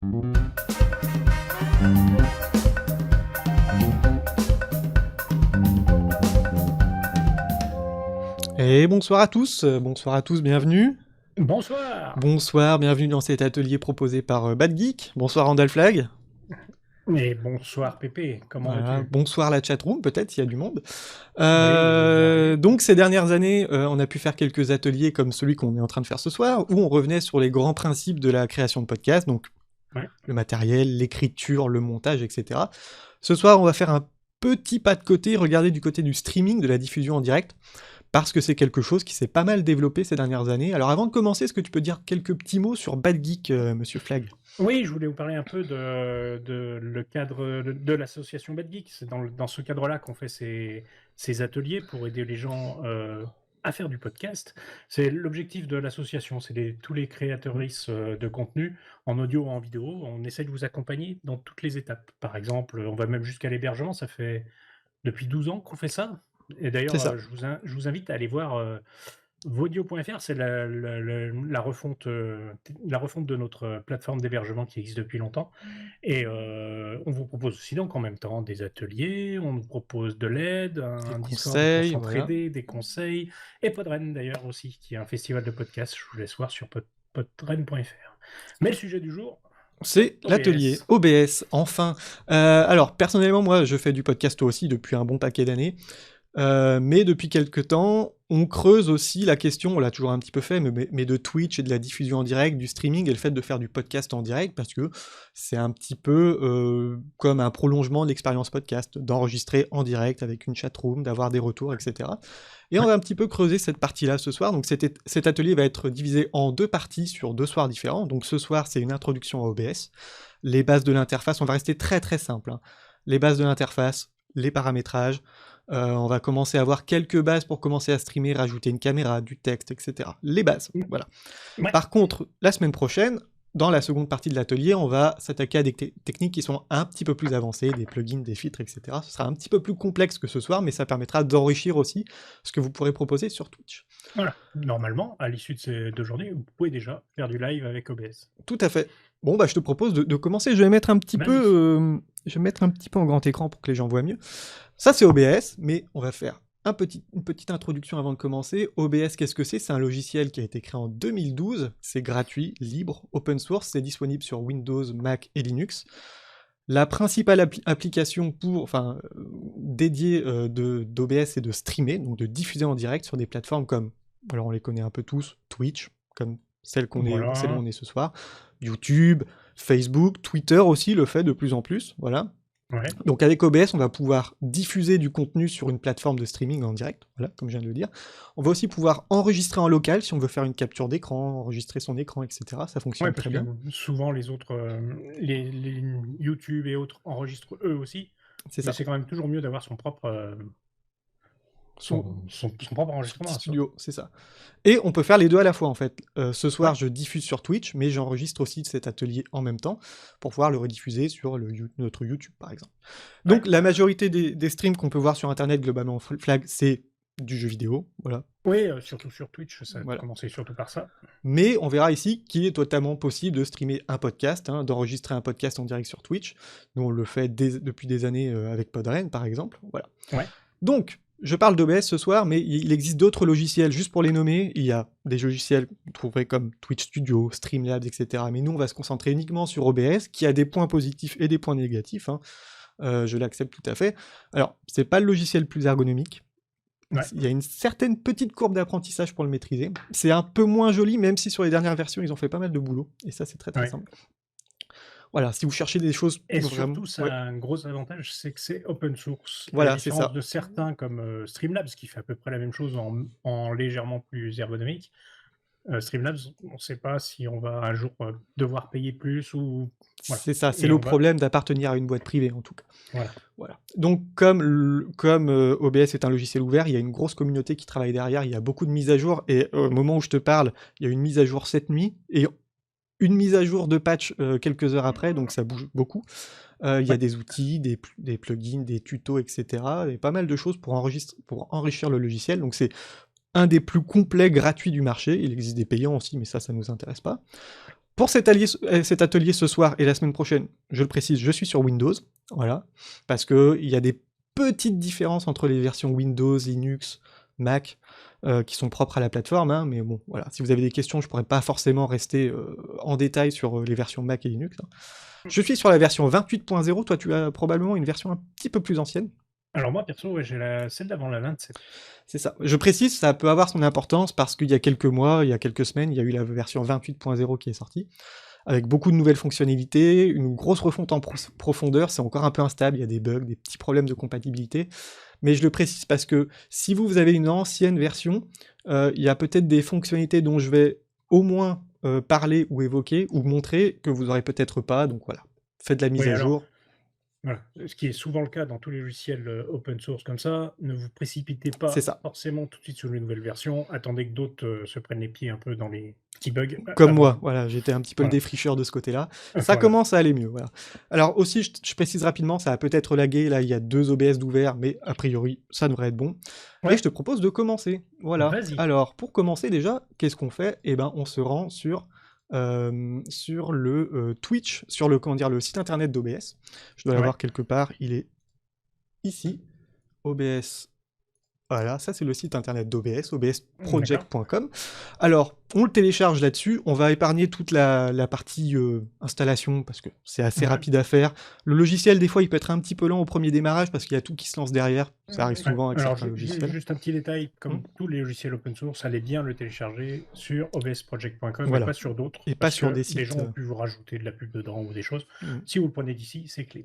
Et bonsoir à tous, bienvenue. Bonsoir. Bonsoir, bienvenue dans cet atelier proposé par Bad Geek. Bonsoir Randall Flag. Et bonsoir Pépé, comment Voilà, vas-tu? bonsoir la chatroom, peut-être s'il y a du monde. Oui. Donc ces dernières années, on a pu faire quelques ateliers comme celui qu'on est en train de faire ce soir, où on revenait sur les grands principes de la création de podcasts, donc Ouais. le matériel, l'écriture, le montage, etc. Ce soir, on va faire un petit pas de côté, regarder du côté du streaming, de la diffusion en direct, parce que c'est quelque chose qui s'est pas mal développé ces dernières années. Alors avant de commencer, est-ce que tu peux dire quelques petits mots sur Bad Geek, monsieur Flag? Oui, je voulais vous parler un peu de le cadre de l'association Bad Geek. C'est dans ce cadre-là qu'on fait ces ateliers pour aider les gens à faire du podcast. C'est l'objectif de l'association, c'est tous les créatrices de contenu en audio ou en vidéo. On essaie de vous accompagner dans toutes les étapes. Par exemple, on va même jusqu'à l'hébergement, ça fait depuis 12 ans qu'on fait ça. Et C'est d'ailleurs, ça. je vous invite à aller voir Vodio.fr, c'est la refonte de notre plateforme d'hébergement qui existe depuis longtemps. Et on vous propose aussi donc en même temps des ateliers, on nous propose de l'aide, Des un Discord pour conseils, voilà. s'entraider, des conseils, et Podren d'ailleurs aussi, qui est un festival de podcasts. Je vous laisse voir sur podren.fr. Mais le sujet du jour, C'est l'atelier OBS. OBS, enfin. Alors, personnellement, moi, je fais du podcast aussi depuis un bon paquet d'années. Mais depuis quelques temps, on creuse aussi la question, on l'a toujours un petit peu fait, mais de Twitch et de la diffusion en direct, du streaming et le fait de faire du podcast en direct, parce que c'est un petit peu comme un prolongement de l'expérience podcast, d'enregistrer en direct avec une chatroom, d'avoir des retours, etc. Et on Ouais. va un petit peu creuser cette partie-là ce soir. Donc cet atelier va être divisé en deux parties sur 2 soirs différents. Donc ce soir, c'est une introduction à OBS, les bases de l'interface, on va rester très très simple, hein. Les bases de l'interface, les paramétrages, on va commencer à avoir quelques bases pour commencer à streamer, rajouter une caméra, du texte, etc. Les bases, voilà. Ouais. Par contre, la semaine prochaine, dans la seconde partie de l'atelier, on va s'attaquer à des techniques qui sont un petit peu plus avancées, des plugins, des filtres, etc. Ce sera un petit peu plus complexe que ce soir, mais ça permettra d'enrichir aussi ce que vous pourrez proposer sur Twitch. Voilà. Normalement, à l'issue de ces 2 journées, vous pouvez déjà faire du live avec OBS. Tout à fait. Bon, bah, je te propose de commencer. Je vais mettre un petit Vas-y. peu, je vais mettre un petit peu en grand écran pour que les gens voient mieux. Ça, c'est OBS, mais on va faire une petite introduction avant de commencer. OBS, qu'est-ce que c'est? C'est un logiciel qui a été créé en 2012. C'est gratuit, libre, open source. C'est disponible sur Windows, Mac et Linux. La principale application dédiée d'OBS, c'est de streamer, donc de diffuser en direct sur des plateformes comme, alors on les connaît un peu tous, Twitch, comme celle où Voilà. on est ce soir, YouTube, Facebook, Twitter aussi le fait de plus en plus, voilà. Ouais. Donc avec OBS, on va pouvoir diffuser du contenu sur une plateforme de streaming en direct, voilà, comme je viens de le dire. On va aussi pouvoir enregistrer en local si on veut faire une capture d'écran, enregistrer son écran, etc. Ça Ouais, fonctionne parce très que bien. souvent les autres, les YouTube et autres enregistrent eux aussi, C'est mais ça. c'est quand même toujours mieux d'avoir son propre, Son, son propre son petit enregistrement, ça. studio, c'est ça. Et on peut faire les deux à la fois en fait. Ce soir, Ouais. je diffuse sur Twitch, mais j'enregistre aussi cet atelier en même temps pour pouvoir le rediffuser sur notre YouTube par exemple. Ouais. Donc la majorité des streams qu'on peut voir sur Internet globalement, Flag, c'est du jeu vidéo, voilà. Oui, surtout sur Twitch, ça a Voilà. commencé surtout par ça. Mais on verra ici qu'il est totalement possible de streamer un podcast, hein, d'enregistrer un podcast en direct sur Twitch. Nous, on le fait depuis des années avec Podren, par exemple. Voilà. Ouais. Donc, je parle d'OBS ce soir, mais il existe d'autres logiciels, juste pour les nommer. Il y a des logiciels que vous trouverez comme Twitch Studio, Streamlabs, etc. Mais nous, on va se concentrer uniquement sur OBS, qui a des points positifs et des points négatifs, hein. Je l'accepte tout à fait. Alors, c'est pas le logiciel le plus ergonomique. Ouais. Il y a une certaine petite courbe d'apprentissage pour le maîtriser. C'est un peu moins joli, même si sur les dernières versions, ils ont fait pas mal de boulot. Et ça, c'est très très Ouais. simple. Voilà, si vous cherchez des choses Et vraiment... surtout, ça Ouais, a un gros avantage, c'est que c'est open source. À la voilà, c'est différence ça. de certains comme Streamlabs, qui fait à peu près la même chose en légèrement plus ergonomique. Streamlabs, on ne sait pas si on va un jour devoir payer plus ou voilà. C'est ça, c'est Et le on va problème d'appartenir à une boîte privée, en tout cas. voilà. Voilà. Donc, comme OBS est un logiciel ouvert, il y a une grosse communauté qui travaille derrière, il y a beaucoup de mises à jour, et au moment où je te parle, il y a une mise à jour cette nuit, et une mise à jour de patch quelques heures après, donc ça bouge beaucoup. Il y a Ouais. des outils, des plugins, des tutos, etc. Et pas mal de choses pour enrichir le logiciel. Donc c'est un des plus complets gratuits du marché. Il existe des payants aussi, mais ça nous intéresse pas. Pour cet atelier ce soir et la semaine prochaine, je le précise, je suis sur Windows, voilà, parce qu'il y a des petites différences entre les versions Windows, Linux, Mac, qui sont propres à la plateforme, hein, mais bon, voilà, si vous avez des questions, je pourrais pas forcément rester en détail sur les versions Mac et Linux, hein. Je suis sur la version 28.0, toi tu as probablement une version un petit peu plus ancienne. Alors moi, perso, ouais, j'ai celle d'avant, la 27. C'est ça. Je précise, ça peut avoir son importance parce qu'il y a quelques mois, il y a quelques semaines, il y a eu la version 28.0 qui est sortie, avec beaucoup de nouvelles fonctionnalités, une grosse refonte en profondeur, c'est encore un peu instable, il y a des bugs, des petits problèmes de compatibilité, mais je le précise parce que si vous avez une ancienne version, il y a peut-être des fonctionnalités dont je vais au moins parler ou évoquer, ou montrer que vous n'aurez peut-être pas, donc voilà. Faites la mise Oui, à alors, jour. voilà. Ce qui est souvent le cas dans tous les logiciels open source comme ça, ne vous précipitez C'est pas ça. forcément tout de suite sur une nouvelle version, attendez que d'autres se prennent les pieds un peu dans les petits bugs Comme moi, avant. voilà, j'étais un petit peu le Voilà. défricheur de ce côté-là. Ça Voilà. commence à aller mieux, voilà. Alors aussi, je précise rapidement, ça a peut-être lagué, là il y a 2 OBS d'ouvert, mais a priori, ça devrait être bon. Et Ouais, je te propose de commencer, voilà. vas-y. Alors, pour commencer déjà, qu'est-ce qu'on fait? Eh ben, on se rend sur le Twitch, sur le, comment dire, le site internet d'OBS. Je dois Ouais. l'avoir quelque part, il est ici, OBS. Voilà, ça c'est le site internet d'OBS, D'accord. obsproject.com. Alors, on le télécharge là-dessus, on va épargner toute la partie installation, parce que c'est assez Ouais. rapide à faire. Le logiciel, des fois, il peut être un petit peu lent au premier démarrage, parce qu'il y a tout qui se lance derrière. Ça arrive Ouais. souvent avec Alors, certains logiciels. juste un petit détail, comme Hmm. tous les logiciels open source, allez bien le télécharger sur obsproject.com et Voilà, pas sur d'autres, et pas parce sur que des des sites... gens ont pu vous rajouter de la pub dedans ou des choses. hmm. Si vous le prenez d'ici, c'est clean.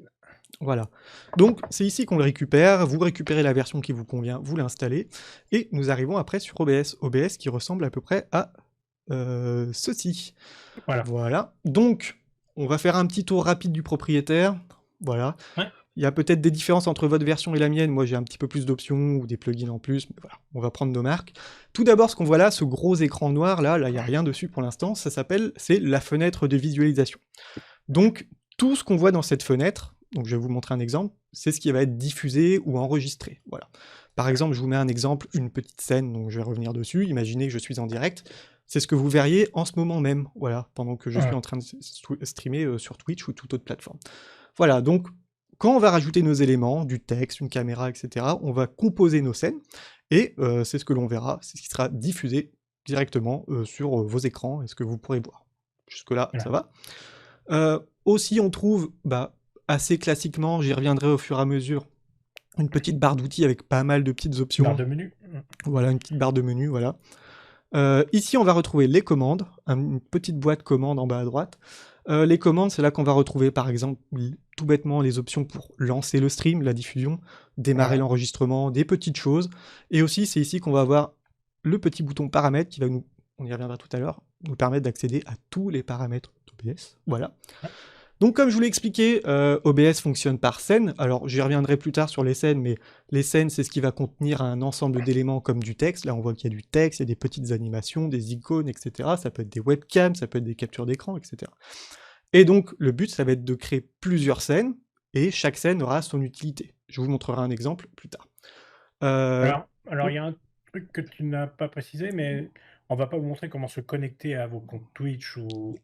Voilà. Donc, c'est ici qu'on le récupère, vous récupérez la version qui vous convient, vous l'installez, et nous arrivons après sur OBS. OBS qui ressemble à peu près à ceci. Voilà. Voilà. Donc, on va faire un petit tour rapide du propriétaire. Voilà. Ouais. Il y a peut-être des différences entre votre version et la mienne. Moi, j'ai un petit peu plus d'options ou des plugins en plus. Mais voilà, on va prendre nos marques. Tout d'abord, ce qu'on voit là, ce gros écran noir, là, il n'y a rien dessus pour l'instant. C'est la fenêtre de visualisation. Donc, tout ce qu'on voit dans cette fenêtre, donc je vais vous montrer un exemple, c'est ce qui va être diffusé ou enregistré. Voilà. Par exemple, je vous mets un exemple, une petite scène, donc je vais revenir dessus. Imaginez que je suis en direct. C'est ce que vous verriez en ce moment même, voilà, pendant que je suis en train de streamer sur Twitch ou toute autre plateforme. Voilà, donc quand on va rajouter nos éléments, du texte, une caméra, etc., on va composer nos scènes, et c'est ce que l'on verra, c'est ce qui sera diffusé directement sur vos écrans, et ce que vous pourrez voir. Jusque-là, Voilà. ça va. Aussi, on trouve, assez classiquement, j'y reviendrai au fur et à mesure, une petite barre d'outils avec pas mal de petites options. Barre de menu. Voilà, une petite barre de menu, voilà. Ici, on va retrouver les commandes, une petite boîte commande en bas à droite. Les commandes, c'est là qu'on va retrouver, par exemple, tout bêtement, les options pour lancer le stream, la diffusion, démarrer Ouais. l'enregistrement, des petites choses. Et aussi, c'est ici qu'on va avoir le petit bouton paramètres qui va nous, on y reviendra tout à l'heure, nous permettre d'accéder à tous les paramètres d'OBS. Voilà. Ouais. Donc comme je vous l'ai expliqué, OBS fonctionne par scène. Alors j'y reviendrai plus tard sur les scènes, mais les scènes, c'est ce qui va contenir un ensemble d'éléments comme du texte. Là, on voit qu'il y a du texte, il y a des petites animations, des icônes, etc. Ça peut être des webcams, ça peut être des captures d'écran, etc. Et donc le but, ça va être de créer plusieurs scènes, et chaque scène aura son utilité. Je vous montrerai un exemple plus tard. Alors il y a un truc que tu n'as pas précisé, mais on va pas vous montrer comment se connecter à vos comptes Twitch ou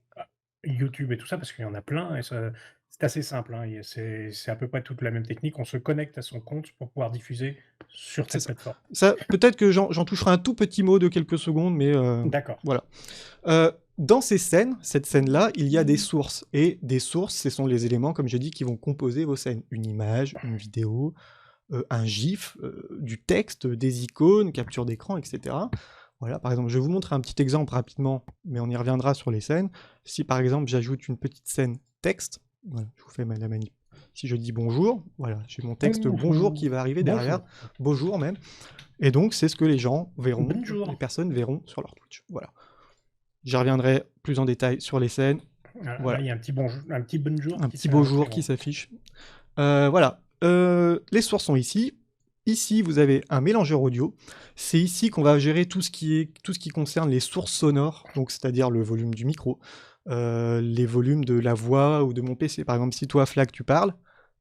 YouTube et tout ça, parce qu'il y en a plein, et c'est assez simple, hein, c'est à peu près toute la même technique. On se connecte à son compte pour pouvoir diffuser sur C'est cette plateforme. ça, peut-être que j'en toucherai un tout petit mot de quelques secondes, mais D'accord. voilà. Dans ces scènes, cette scène-là, il y a des sources. Et des sources, ce sont les éléments, comme j'ai dit, qui vont composer vos scènes. Une image, une vidéo, un GIF, du texte, des icônes, capture d'écran, etc. Voilà, par exemple, je vais vous montrer un petit exemple rapidement, mais on y reviendra sur les scènes. Si par exemple j'ajoute une petite scène texte, voilà, je vous fais la manip. Si je dis bonjour, voilà, j'ai mon texte bonjour qui va arriver derrière, bonjour même. Et donc c'est ce que les gens verront, Bonjour. les personnes verront sur leur Twitch. Voilà. J'y reviendrai plus en détail sur les scènes. Voilà. Là, il y a un petit bonjour, un petit bonjour qui s'affiche. Voilà. Les sources sont ici. Ici, vous avez un mélangeur audio. C'est ici qu'on va gérer tout ce qui concerne les sources sonores, donc c'est-à-dire le volume du micro, les volumes de la voix ou de mon PC. Par exemple, si toi, Flag, tu parles,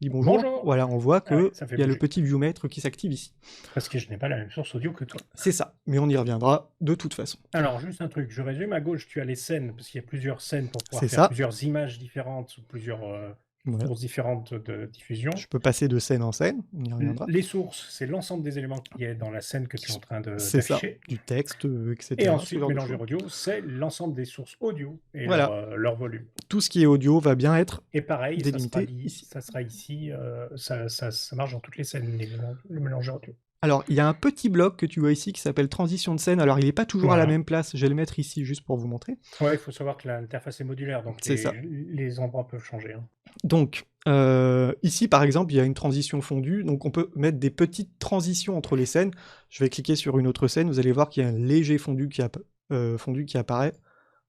dis bonjour. Bonjour. Voilà, on voit Ah ouais, qu'il ça fait y a le bouger. petit viewmaker qui s'active ici. Parce que je n'ai pas la même source audio que toi. C'est ça, mais on y reviendra de toute façon. Alors, juste un truc, je résume. À gauche, tu as les scènes, parce qu'il y a plusieurs scènes pour pouvoir C'est faire ça. plusieurs images différentes ou plusieurs Voilà. sources différentes de diffusion. Je peux passer de scène en scène, on y reviendra. Les sources, c'est l'ensemble des éléments qui est dans la scène que tu es en train C'est ça, d'afficher. du texte, etc. Et ce ensuite, genre de mélangeur choses. audio, c'est l'ensemble des sources audio et Voilà. leur volume. Tout ce qui est audio va bien être Et pareil, délimité ici. ça sera ici, ça marche dans toutes les scènes, le mélangeur audio. Alors, il y a un petit bloc que tu vois ici qui s'appelle transition de scène. Alors, il n'est pas toujours à la même place. Je vais le mettre ici juste pour vous montrer. Ouais, il faut savoir que l'interface est modulaire, donc C'est ça. les endroits peuvent changer. Hein. Donc, ici, par exemple, il y a une transition fondue. Donc, on peut mettre des petites transitions entre les scènes. Je vais cliquer sur une autre scène. Vous allez voir qu'il y a un léger fondu qui apparaît.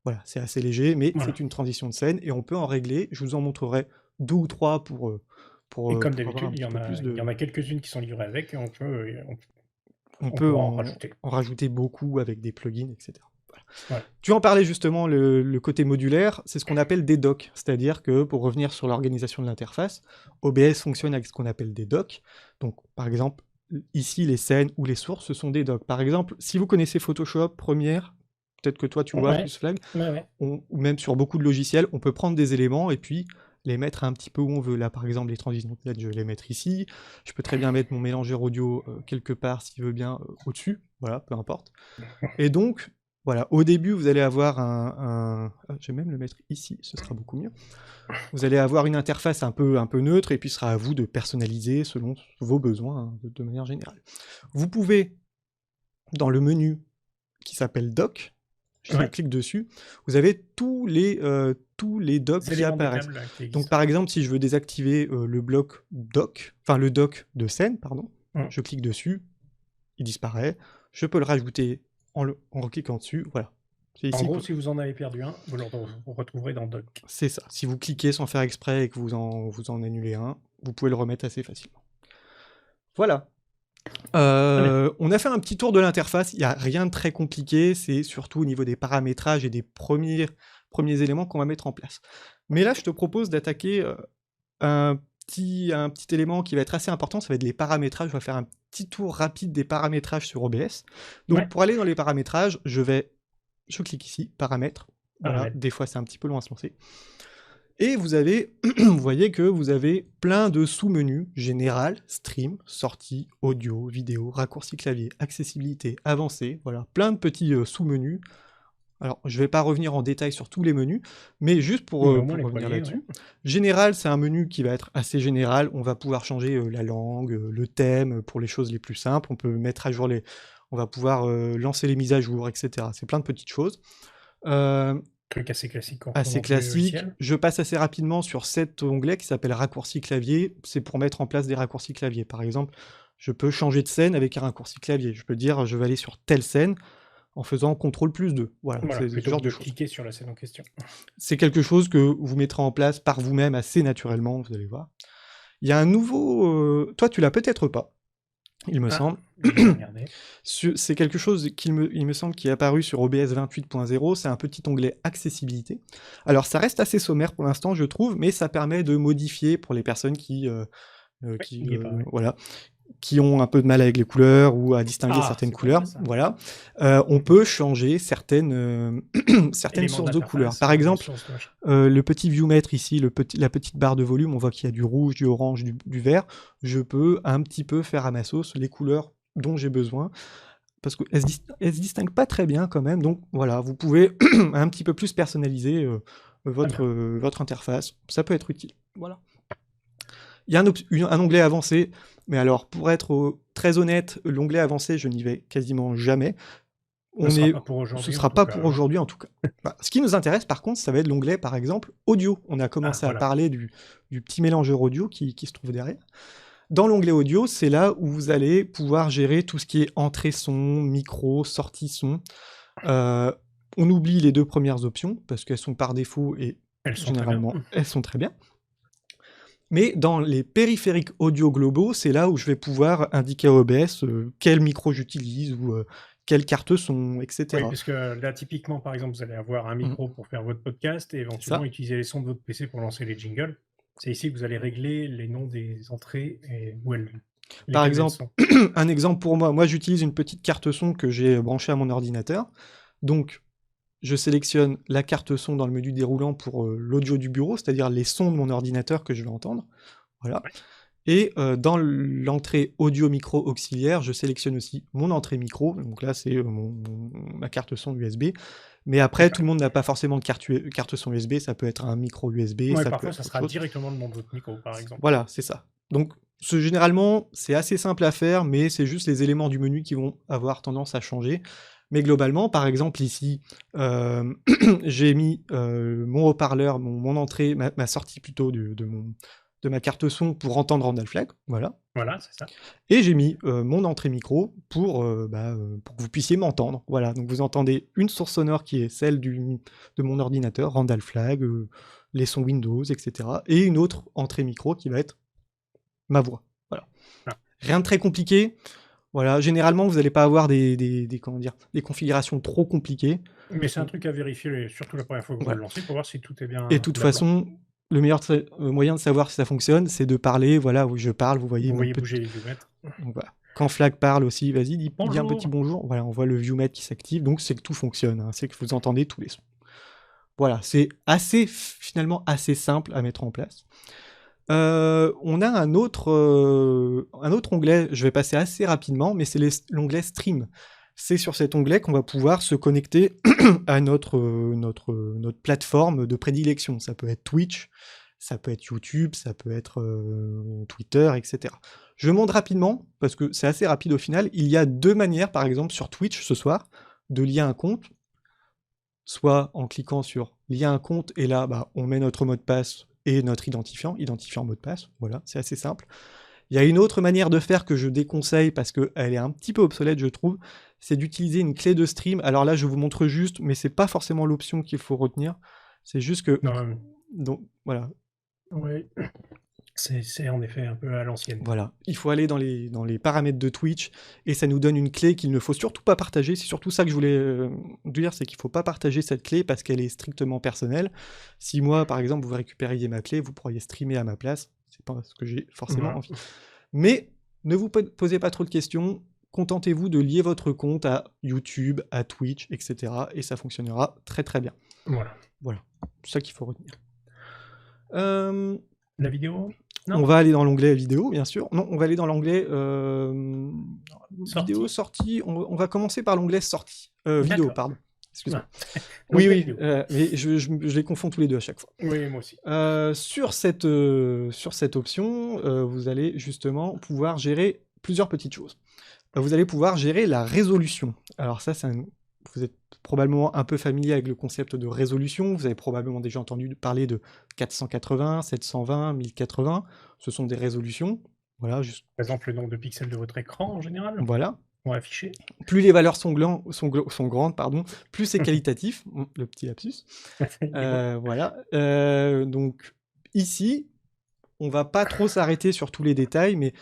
Voilà, c'est assez léger, mais Voilà. c'est une transition de scène. Et on peut en régler. Je vous en montrerai 2 ou 3 pour Et comme pour avoir d'habitude, un il y petit peu en a quelques-unes qui sont livrées avec, et on on peut peut en rajouter. en rajouter beaucoup avec des plugins, etc. Voilà. Tu en parlais justement, le côté modulaire, c'est ce qu'on appelle des docks. C'est-à-dire que, pour revenir sur l'organisation de l'interface, OBS fonctionne avec ce qu'on appelle des docks. Donc, par exemple, ici, les scènes ou les sources, ce sont des docks. Par exemple, si vous connaissez Photoshop, Premiere, peut-être que toi tu vois, plus Flag, ou même sur beaucoup de logiciels, on peut prendre des éléments et puis les mettre un petit peu où on veut. Là, par exemple, les transitions, peut-être je vais les mettre ici. Je peux très bien mettre mon mélangeur audio quelque part, s'il veut bien, au-dessus. Voilà, peu importe. Et donc, voilà, au début, vous allez avoir je vais même le mettre ici, ce sera beaucoup mieux. Vous allez avoir une interface un peu neutre, et puis ce sera à vous de personnaliser selon vos besoins, hein, de manière générale. Vous pouvez, dans le menu qui s'appelle Doc, je clique dessus, vous avez tous les docks qui apparaissent. Donc par exemple, si je veux désactiver le bloc doc, enfin le doc de scène, pardon, je clique dessus, il disparaît, je peux le rajouter en cliquant dessus, voilà. En gros, si vous en avez perdu un, vous le retrouverez dans Doc. C'est ça, si vous cliquez sans faire exprès et que vous en annulez un, vous pouvez le remettre assez facilement. Voilà. On a fait un petit tour de l'interface, il n'y a rien de très compliqué, c'est surtout au niveau des paramétrages et des premiers éléments qu'on va mettre en place. Mais là, je te propose d'attaquer un petit élément qui va être assez important, ça va être les paramétrages. Je vais faire un petit tour rapide des paramétrages sur OBS. Donc pour aller dans les paramétrages, je clique ici, paramètres. Voilà, des fois c'est un petit peu loin à se lancer. Et vous voyez que vous avez plein de sous-menus, général, stream, sortie, audio, vidéo, raccourci clavier, accessibilité, avancée, voilà, plein de petits sous-menus. Alors, je ne vais pas revenir en détail sur tous les menus, mais juste pour revenir là-dessus. Général, c'est un menu qui va être assez général, on va pouvoir changer la langue, le thème, pour les choses les plus simples, on peut mettre à jour on va pouvoir lancer les mises à jour, etc. C'est plein de petites choses. Truc assez classique. Assez classique. Je passe assez rapidement sur cet onglet qui s'appelle raccourci clavier. C'est pour mettre en place des raccourcis clavier. Par exemple, je peux changer de scène avec un raccourci clavier. Je peux dire je vais aller sur telle scène en faisant CTRL+2. Voilà, c'est ce genre de choses. Cliquer sur la scène en question. C'est quelque chose que vous mettrez en place par vous-même assez naturellement, vous allez voir. Il y a un nouveau... Toi, tu l'as peut-être pas, il me semble. C'est quelque chose il me semble qui est apparu sur OBS 28.0, c'est un petit onglet accessibilité. Alors ça reste assez sommaire pour l'instant, je trouve, mais ça permet de modifier pour les personnes qui ont un peu de mal avec les couleurs ou à distinguer certaines couleurs. Voilà. On peut changer certaines sources de couleurs. Par exemple, le petit viewmaker ici, la petite barre de volume, on voit qu'il y a du rouge, du orange, du vert. Je peux un petit peu faire à ma sauce les couleurs dont j'ai besoin, parce qu'elles se distinguent pas très bien quand même. Donc voilà, vous pouvez un petit peu plus personnaliser votre interface. Ça peut être utile. Voilà. Il y a un onglet avancé, mais alors pour être très honnête, l'onglet avancé, je n'y vais quasiment jamais. Ce sera pas pour aujourd'hui en tout cas. Ce qui nous intéresse par contre, ça va être l'onglet par exemple audio. On a commencé à parler du petit mélangeur audio qui se trouve derrière. Dans l'onglet audio, c'est là où vous allez pouvoir gérer tout ce qui est entrée son, micro, sortie son. On oublie les 2 premières options parce qu'elles sont par défaut et généralement elles sont très bien. Mais dans les périphériques audio globaux, c'est là où je vais pouvoir indiquer à OBS quel micro j'utilise ou quelle carte son, etc. Oui, parce que là, typiquement, par exemple, vous allez avoir un micro pour faire votre podcast et éventuellement utiliser les sons de votre PC pour lancer les jingles. C'est ici que vous allez régler les noms des entrées et Par lesquelles elles exemple, sont. un exemple pour moi j'utilise une petite carte son que j'ai branchée à mon ordinateur. Donc, je sélectionne la carte son dans le menu déroulant pour l'audio du bureau, c'est-à-dire les sons de mon ordinateur que je vais entendre. Voilà. Ouais. Et dans l'entrée audio micro auxiliaire, je sélectionne aussi mon entrée micro. Donc là, c'est ma carte son USB. Mais après, D'accord. tout le monde n'a pas forcément de carte son USB. Ça peut être un micro USB, Ouais, ça peut parfois, être ça autre sera chose. directement le nom de votre micro, par exemple. Voilà, c'est ça. Donc, généralement, c'est assez simple à faire, mais c'est juste les éléments du menu qui vont avoir tendance à changer. Mais globalement, par exemple, ici, j'ai mis mon haut-parleur, mon entrée, ma sortie plutôt de ma carte son pour entendre Randall Flagg, voilà. Voilà, c'est ça. Et j'ai mis mon entrée micro pour que vous puissiez m'entendre. Voilà, donc vous entendez une source sonore qui est celle de mon ordinateur, Randall Flagg, les sons Windows, etc. Et une autre entrée micro qui va être ma voix. Voilà. Ah. Rien de très compliqué. Voilà, généralement, vous n'allez pas avoir comment dire, des configurations trop compliquées. Mais c'est un truc à vérifier, surtout la première fois que vous Voilà. le lancez, pour voir si tout est bien Et de toute d'aplomb. façon, le meilleur moyen de savoir si ça fonctionne, c'est de parler. Voilà, où je parle, vous voyez Vous mon voyez petit. bouger les viewmates. Donc voilà. Quand Flag parle aussi, vas-y, dis un petit Bonjour. bonjour. Voilà, on voit le viewmate qui s'active. Donc c'est que tout fonctionne. Hein, c'est que vous entendez tous les sons. Voilà, c'est finalement assez simple à mettre en place. On a un autre onglet, je vais passer assez rapidement, mais c'est l'onglet Stream. C'est sur cet onglet qu'on va pouvoir se connecter à notre plateforme de prédilection. Ça peut être Twitch, ça peut être YouTube, ça peut être Twitter, etc. Je montre rapidement, parce que c'est assez rapide au final. Il y a deux manières, par exemple, sur Twitch ce soir, de lier un compte. Soit en cliquant sur lier un compte, et là, on met notre mot de passe et notre identifiant mot de passe. Voilà, c'est assez simple. Il y a une autre manière de faire que je déconseille parce qu'elle est un petit peu obsolète, je trouve, c'est d'utiliser une clé de stream. Alors là, je vous montre juste, mais c'est pas forcément l'option qu'il faut retenir. C'est juste que... Non, donc, voilà. oui. C'est en effet un peu à l'ancienne. Voilà, il faut aller dans les paramètres de Twitch et ça nous donne une clé qu'il ne faut surtout pas partager. C'est surtout ça que je voulais dire, c'est qu'il ne faut pas partager cette clé parce qu'elle est strictement personnelle. Si moi, par exemple, vous récupériez ma clé, vous pourriez streamer à ma place. C'est pas ce que j'ai forcément Voilà. envie. Mais ne vous posez pas trop de questions. Contentez-vous de lier votre compte à YouTube, à Twitch, etc. Et ça fonctionnera très très bien. Voilà. Voilà, c'est ça qu'il faut retenir. La vidéo? Non. On va aller dans l'onglet vidéo, bien sûr. Non, on va aller dans l'onglet vidéo, sortie. On va commencer par l'onglet sortie. Vidéo, pardon. Excuse-moi. Oui, mais je les confonds tous les deux à chaque fois. Oui, moi aussi. Sur cette option, vous allez justement pouvoir gérer plusieurs petites choses. Vous allez pouvoir gérer la résolution. Alors ça, vous êtes probablement un peu familier avec le concept de résolution. Vous avez probablement déjà entendu parler de 480, 720, 1080. Ce sont des résolutions. Voilà, juste... Par exemple, le nombre de pixels de votre écran en général. Voilà. On va afficher. Plus les valeurs sont grandes, plus c'est qualitatif. Le petit lapsus. Voilà. Donc ici, on va pas trop s'arrêter sur tous les détails, mais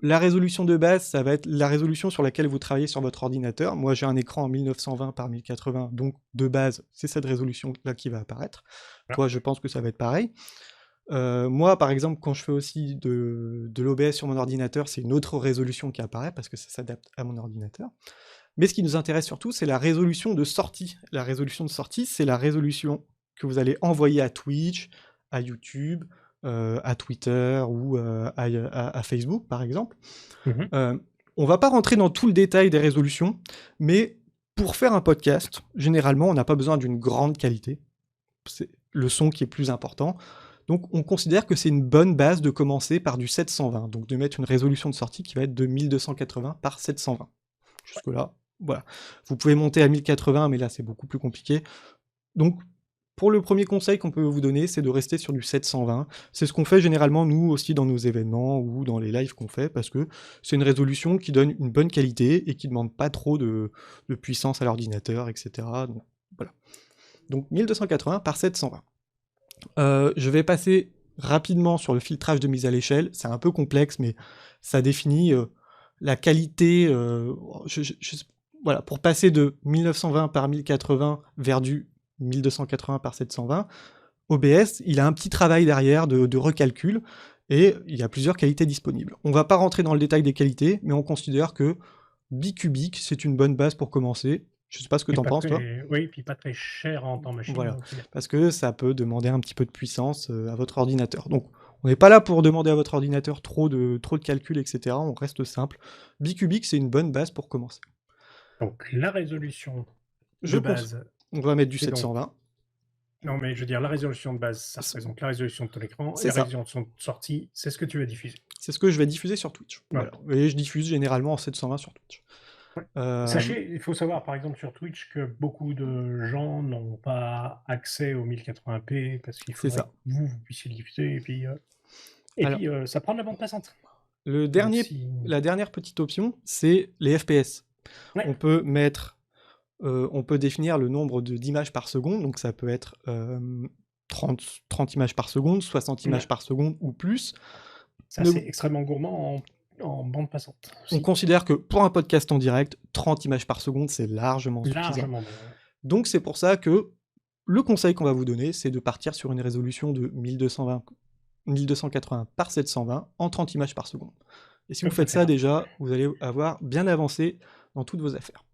la résolution de base, ça va être la résolution sur laquelle vous travaillez sur votre ordinateur. Moi, j'ai un écran en 1920 par 1080, donc de base, c'est cette résolution-là qui va apparaître. Toi, je pense que ça va être pareil. Moi, par exemple, quand je fais aussi de l'OBS sur mon ordinateur, c'est une autre résolution qui apparaît parce que ça s'adapte à mon ordinateur. Mais ce qui nous intéresse surtout, c'est la résolution de sortie. La résolution de sortie, c'est la résolution que vous allez envoyer à Twitch, à YouTube, à Twitter ou à Facebook, par exemple. On va pas rentrer dans tout le détail des résolutions, mais pour faire un podcast, généralement, on n'a pas besoin d'une grande qualité. C'est le son qui est plus important. Donc, on considère que c'est une bonne base de commencer par du 720, donc de mettre une résolution de sortie qui va être de 1280 par 720. Jusque-là, voilà. Vous pouvez monter à 1080, mais là, c'est beaucoup plus compliqué. Donc, pour le premier conseil qu'on peut vous donner, c'est de rester sur du 720. C'est ce qu'on fait généralement, nous aussi, dans nos événements ou dans les lives qu'on fait, parce que c'est une résolution qui donne une bonne qualité et qui ne demande pas trop de puissance à l'ordinateur, etc. Donc, voilà. Donc, 1280 par 720. Je vais passer rapidement sur le filtrage de mise à l'échelle. C'est un peu complexe, mais ça définit la qualité. Voilà, pour passer de 1920 par 1080 vers du 1280 par 720, OBS, il a un petit travail derrière de recalcul, et il y a plusieurs qualités disponibles. On va pas rentrer dans le détail des qualités, mais on considère que Bicubic, c'est une bonne base pour commencer. Je sais pas ce que Et t'en pas penses, toi. très... Oui, puis pas très cher en temps machine. Voilà, Donc c'est bien. parce que ça peut demander un petit peu de puissance à votre ordinateur. Donc, on n'est pas là pour demander à votre ordinateur trop de calculs, etc. On reste simple. Bicubic, c'est une bonne base pour commencer. Donc la résolution Je de pense. base, On va mettre du c'est donc... 720. Non, mais je veux dire, la résolution de base, ça représente la résolution de ton écran, et C'est la ça. résolution de sortie, c'est ce que tu vas diffuser. C'est ce que je vais diffuser sur Twitch. Voilà. Voilà. Et je diffuse généralement en 720 sur Twitch. Sachez, il faut savoir par exemple sur Twitch que beaucoup de gens n'ont pas accès au 1080p parce qu'il C'est faudrait ça. que vous puissiez le diffuser et puis, Alors, ça prend de la bande passante. la dernière petite option, c'est les FPS. Ouais. On peut mettre, on peut définir le nombre d'images par seconde, donc ça peut être 30 images par seconde, 60 images par seconde ou plus. Ça, c'est extrêmement gourmand en bande passante. On considère que pour un podcast en direct, 30 images par seconde, c'est largement suffisant. Donc c'est pour ça que le conseil qu'on va vous donner, c'est de partir sur une résolution de 1280 par 720 en 30 images par seconde. Et si vous faites ça déjà, vous allez avoir bien avancé dans toutes vos affaires.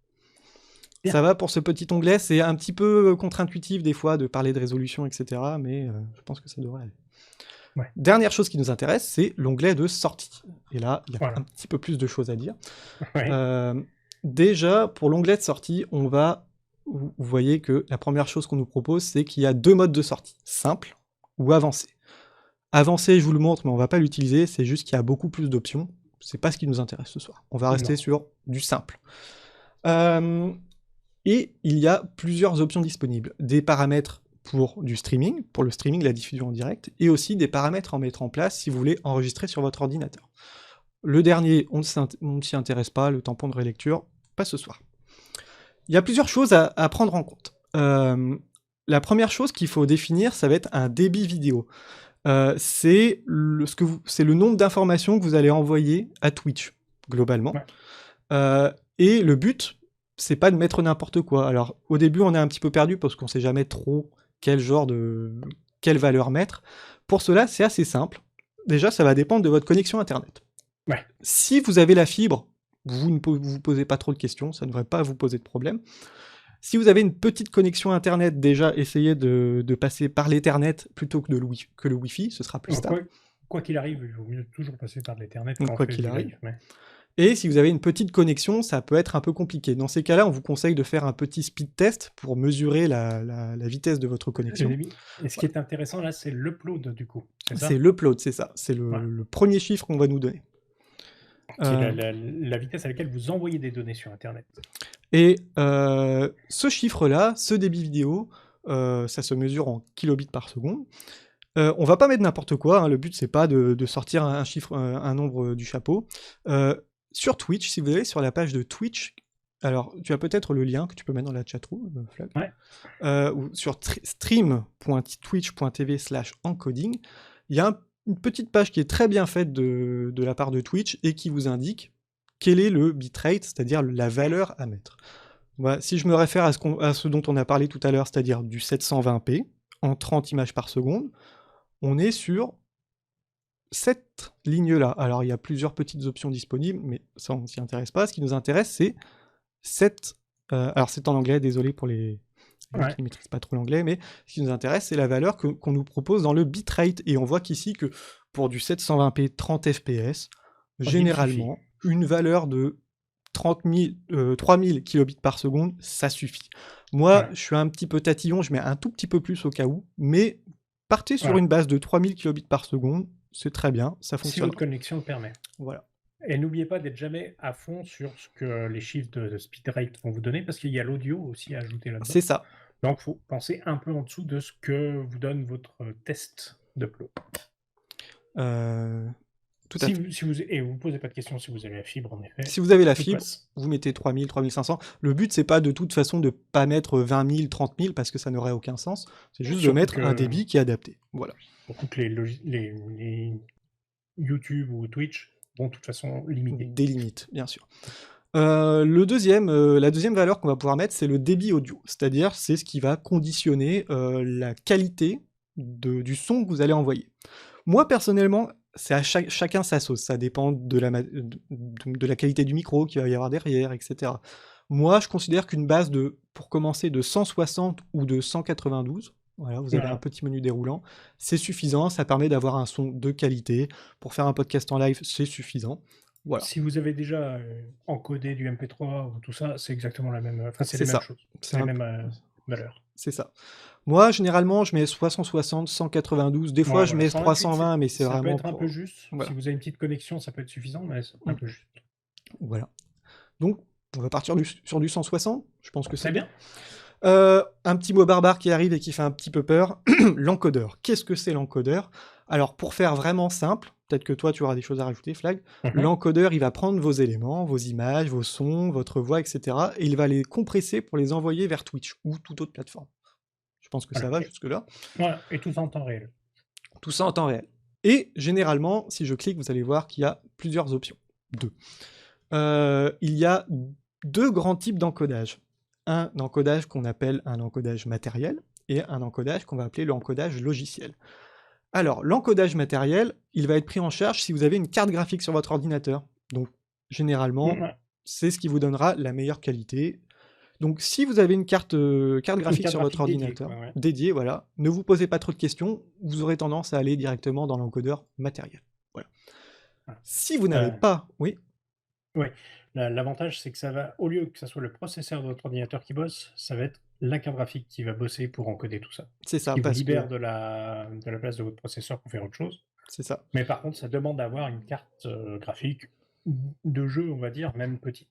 Bien. Ça va pour ce petit onglet, c'est un petit peu contre-intuitif des fois de parler de résolution, etc. Mais je pense que ça devrait aller. Ouais. Dernière chose qui nous intéresse, c'est l'onglet de sortie. Et là, il y a un petit peu plus de choses à dire. Ouais. Déjà, pour l'onglet de sortie, vous voyez que la première chose qu'on nous propose, c'est qu'il y a 2 modes de sortie, simple ou avancé. Avancé, je vous le montre, mais on ne va pas l'utiliser, c'est juste qu'il y a beaucoup plus d'options. C'est pas ce qui nous intéresse ce soir. On va rester sur du simple. Et il y a plusieurs options disponibles. Des paramètres pour du streaming, pour le streaming, la diffusion en direct, et aussi des paramètres à mettre en place si vous voulez enregistrer sur votre ordinateur. Le dernier, on ne s'y intéresse pas, le tampon de relecture, pas ce soir. Il y a plusieurs choses à prendre en compte. La première chose qu'il faut définir, ça va être un débit vidéo. C'est le nombre d'informations que vous allez envoyer à Twitch, globalement. Ouais. Et le but, c'est pas de mettre n'importe quoi. Alors, au début, on est un petit peu perdu parce qu'on sait jamais trop quelle valeur mettre. Pour cela, c'est assez simple. Déjà, ça va dépendre de votre connexion Internet. Ouais. Si vous avez la fibre, vous ne vous posez pas trop de questions, ça ne devrait pas vous poser de problème. Si vous avez une petite connexion Internet, déjà, essayez de passer par l'Ethernet plutôt que le Wi-Fi, ce sera plus stable. Quoi qu'il arrive, il vaut mieux toujours passer par l'Ethernet quand on fait du live. Et si vous avez une petite connexion, ça peut être un peu compliqué. Dans ces cas-là, on vous conseille de faire un petit speed test pour mesurer la vitesse de votre connexion. Et ce qui est intéressant là, c'est l'upload du coup. C'est l'upload, c'est ça. C'est le premier chiffre qu'on va nous donner. C'est la vitesse à laquelle vous envoyez des données sur Internet. Et ce chiffre-là, ce débit vidéo, ça se mesure en kilobits par seconde. On va pas mettre n'importe quoi, hein. Le but c'est pas de sortir un chiffre, un nombre du chapeau. Sur Twitch, si vous allez sur la page de Twitch, alors tu as peut-être le lien que tu peux mettre dans la chatroom, Flag. Ouais. Ou sur stream.twitch.tv/encoding, il y a une petite page qui est très bien faite de la part de Twitch et qui vous indique quel est le bitrate, c'est-à-dire la valeur à mettre. Voilà, si je me réfère à ce dont on a parlé tout à l'heure, c'est-à-dire du 720p en 30 images par seconde, on est sur cette ligne-là. Alors, il y a plusieurs petites options disponibles, mais ça, on ne s'y intéresse pas. Ce qui nous intéresse, c'est cette... alors, c'est en anglais, désolé pour les qui ne maîtrisent pas trop l'anglais, mais ce qui nous intéresse, c'est la valeur qu'on nous propose dans le bitrate. Et on voit qu'ici, que pour du 720p 30 fps, généralement, une valeur de 3000 kilobits par seconde, ça suffit. Moi, je suis un petit peu tatillon, je mets un tout petit peu plus au cas où, mais partez sur une base de 3000 kilobits par seconde, c'est très bien, ça fonctionne. Si votre connexion le permet. Voilà. Et n'oubliez pas d'être jamais à fond sur ce que les chiffres de speed rate vont vous donner, parce qu'il y a l'audio aussi à ajouter là-dedans. C'est ça. Donc, il faut penser un peu en dessous de ce que vous donne votre test d'upload. Tout à fait. Et vous ne posez pas de questions si vous avez la fibre, en effet. Si vous avez la fibre, vous mettez 3000, 3500. Le but, c'est pas de toute façon de pas mettre 20 000, 30 000 parce que ça n'aurait aucun sens. C'est juste de mettre un débit qui est adapté. Voilà. Surtout que les YouTube ou Twitch vont de toute façon limiter. Des limites, bien sûr. La deuxième valeur qu'on va pouvoir mettre, c'est le débit audio. C'est-à-dire, c'est ce qui va conditionner la qualité du son que vous allez envoyer. Moi, personnellement, c'est à chacun sa sauce. Ça dépend de la qualité du micro qu'il va y avoir derrière, etc. Moi, je considère qu'une base pour commencer, de 160 ou de 192, voilà, vous avez un petit menu déroulant, c'est suffisant. Ça permet d'avoir un son de qualité. Pour faire un podcast en live, c'est suffisant. Voilà. Si vous avez déjà encodé du MP3 ou tout ça, c'est exactement la même. Enfin, c'est les mêmes choses. C'est les mêmes valeurs. C'est ça. Moi, généralement, je mets soit 160, 192. Des fois, je mets 320, mais c'est vraiment. Ça peut être un peu juste. Voilà. Si vous avez une petite connexion, ça peut être suffisant, mais c'est un peu juste. Voilà. Donc, on va partir sur du 160. Je pense que c'est bien. Un petit mot barbare qui arrive et qui fait un petit peu peur. L'encodeur. Qu'est-ce que c'est l'encodeur? Alors, pour faire vraiment simple, peut-être que toi, tu auras des choses à rajouter, Flag. L'encodeur, il va prendre vos éléments, vos images, vos sons, votre voix, etc. Et il va les compresser pour les envoyer vers Twitch ou toute autre plateforme. Je pense que ça va jusque-là. Voilà, et tout ça en temps réel. Tout ça en temps réel. Et généralement, si je clique, vous allez voir qu'il y a plusieurs options. Il y a 2 grands types d'encodage. Un encodage qu'on appelle un encodage matériel et un encodage qu'on va appeler l'encodage logiciel. Alors, l'encodage matériel, il va être pris en charge si vous avez une carte graphique sur votre ordinateur. Donc, généralement, c'est ce qui vous donnera la meilleure qualité. Donc, si vous avez une carte graphique sur votre ordinateur dédiée, voilà, ne vous posez pas trop de questions, vous aurez tendance à aller directement dans l'encodeur matériel. Voilà. Si vous n'avez pas... Oui. L'avantage, c'est que ça va, au lieu que ça soit le processeur de votre ordinateur qui bosse, ça va être la carte graphique qui va bosser pour encoder tout ça. C'est ça. Qui vous libère de la place de votre processeur pour faire autre chose. C'est ça. Mais par contre, ça demande d'avoir une carte graphique de jeu, on va dire, même petite.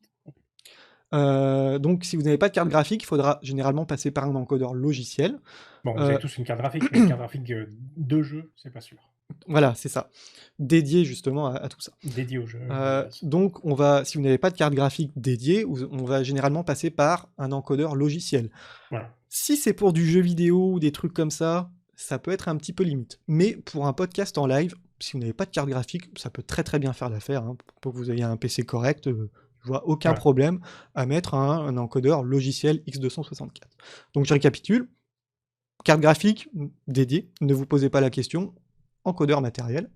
Donc, si vous n'avez pas de carte graphique, il faudra généralement passer par un encodeur logiciel. Bon, vous avez tous une carte graphique, mais une carte graphique de jeu, c'est pas sûr. Voilà, c'est ça. Dédié justement à tout ça. Dédié au jeu. Donc, si vous n'avez pas de carte graphique dédiée, on va généralement passer par un encodeur logiciel. Voilà. Si c'est pour du jeu vidéo ou des trucs comme ça, ça peut être un petit peu limite. Mais pour un podcast en live, si vous n'avez pas de carte graphique, ça peut très très bien faire l'affaire. Hein, pour que vous ayez un PC correct, je vois aucun problème à mettre un encodeur logiciel X264. Donc je récapitule. Carte graphique dédiée, ne vous posez pas la question. Encodeur matériel.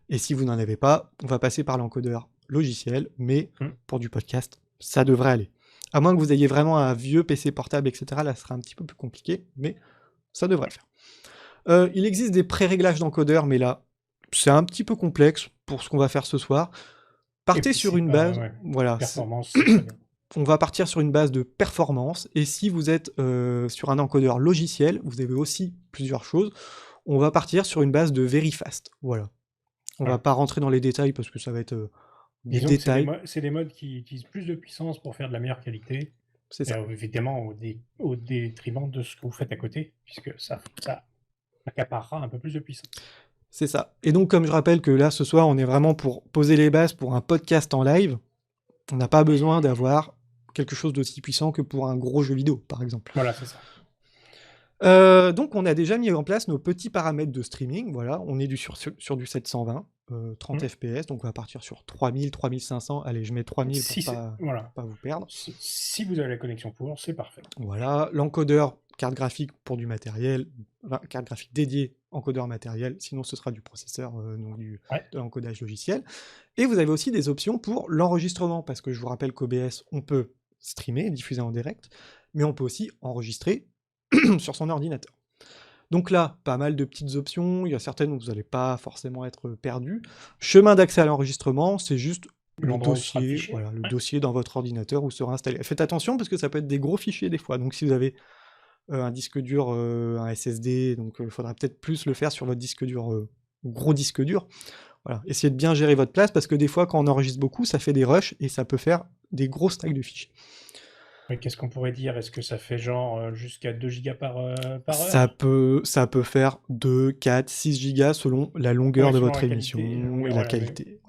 Et si vous n'en avez pas, on va passer par l'encodeur logiciel, mais pour du podcast, ça devrait aller. À moins que vous ayez vraiment un vieux PC portable, etc., là, ce sera un petit peu plus compliqué, mais ça devrait le faire. Il existe des pré-réglages d'encodeur, mais là, c'est un petit peu complexe pour ce qu'on va faire ce soir. Partez sur une base, voilà. Performance, on va partir sur une base de performance, et si vous êtes sur un encodeur logiciel, vous avez aussi plusieurs choses. On va partir sur une base de very fast, voilà. On va pas rentrer dans les détails parce que ça va être des détails. C'est des modes qui utilisent plus de puissance pour faire de la meilleure qualité. C'est ça. Évidemment, au détriment de ce que vous faites à côté, puisque ça accaparera un peu plus de puissance. C'est ça. Et donc, comme je rappelle que là, ce soir, on est vraiment pour poser les bases pour un podcast en live. On n'a pas besoin d'avoir quelque chose d'aussi puissant que pour un gros jeu vidéo, par exemple. Voilà, c'est ça. Donc on a déjà mis en place nos petits paramètres de streaming, voilà, on est sur du 720, 30 fps, donc on va partir sur 3000, 3500, allez je mets 3000 pour pas vous perdre. Si vous avez la connexion pour, c'est parfait. Voilà, l'encodeur carte graphique pour du matériel, carte graphique dédiée, encodeur matériel, sinon ce sera du processeur, donc de l'encodage logiciel. Et vous avez aussi des options pour l'enregistrement, parce que je vous rappelle qu'OBS, on peut streamer, diffuser en direct, mais on peut aussi enregistrer sur son ordinateur. Donc là, pas mal de petites options, il y a certaines où vous n'allez pas forcément être perdu. Chemin d'accès à l'enregistrement, c'est juste le dossier dans votre ordinateur où sera installé. Faites attention parce que ça peut être des gros fichiers des fois, donc si vous avez un disque dur, un SSD, donc il faudra peut-être plus le faire sur votre disque dur, gros disque dur. Voilà. Essayez de bien gérer votre place parce que des fois quand on enregistre beaucoup, ça fait des rushs et ça peut faire des gros stacks de fichiers. Qu'est-ce qu'on pourrait dire? Est-ce que ça fait genre jusqu'à 2 gigas par heure? Ça peut faire 2, 4, 6 gigas selon la longueur de votre émission et la qualité.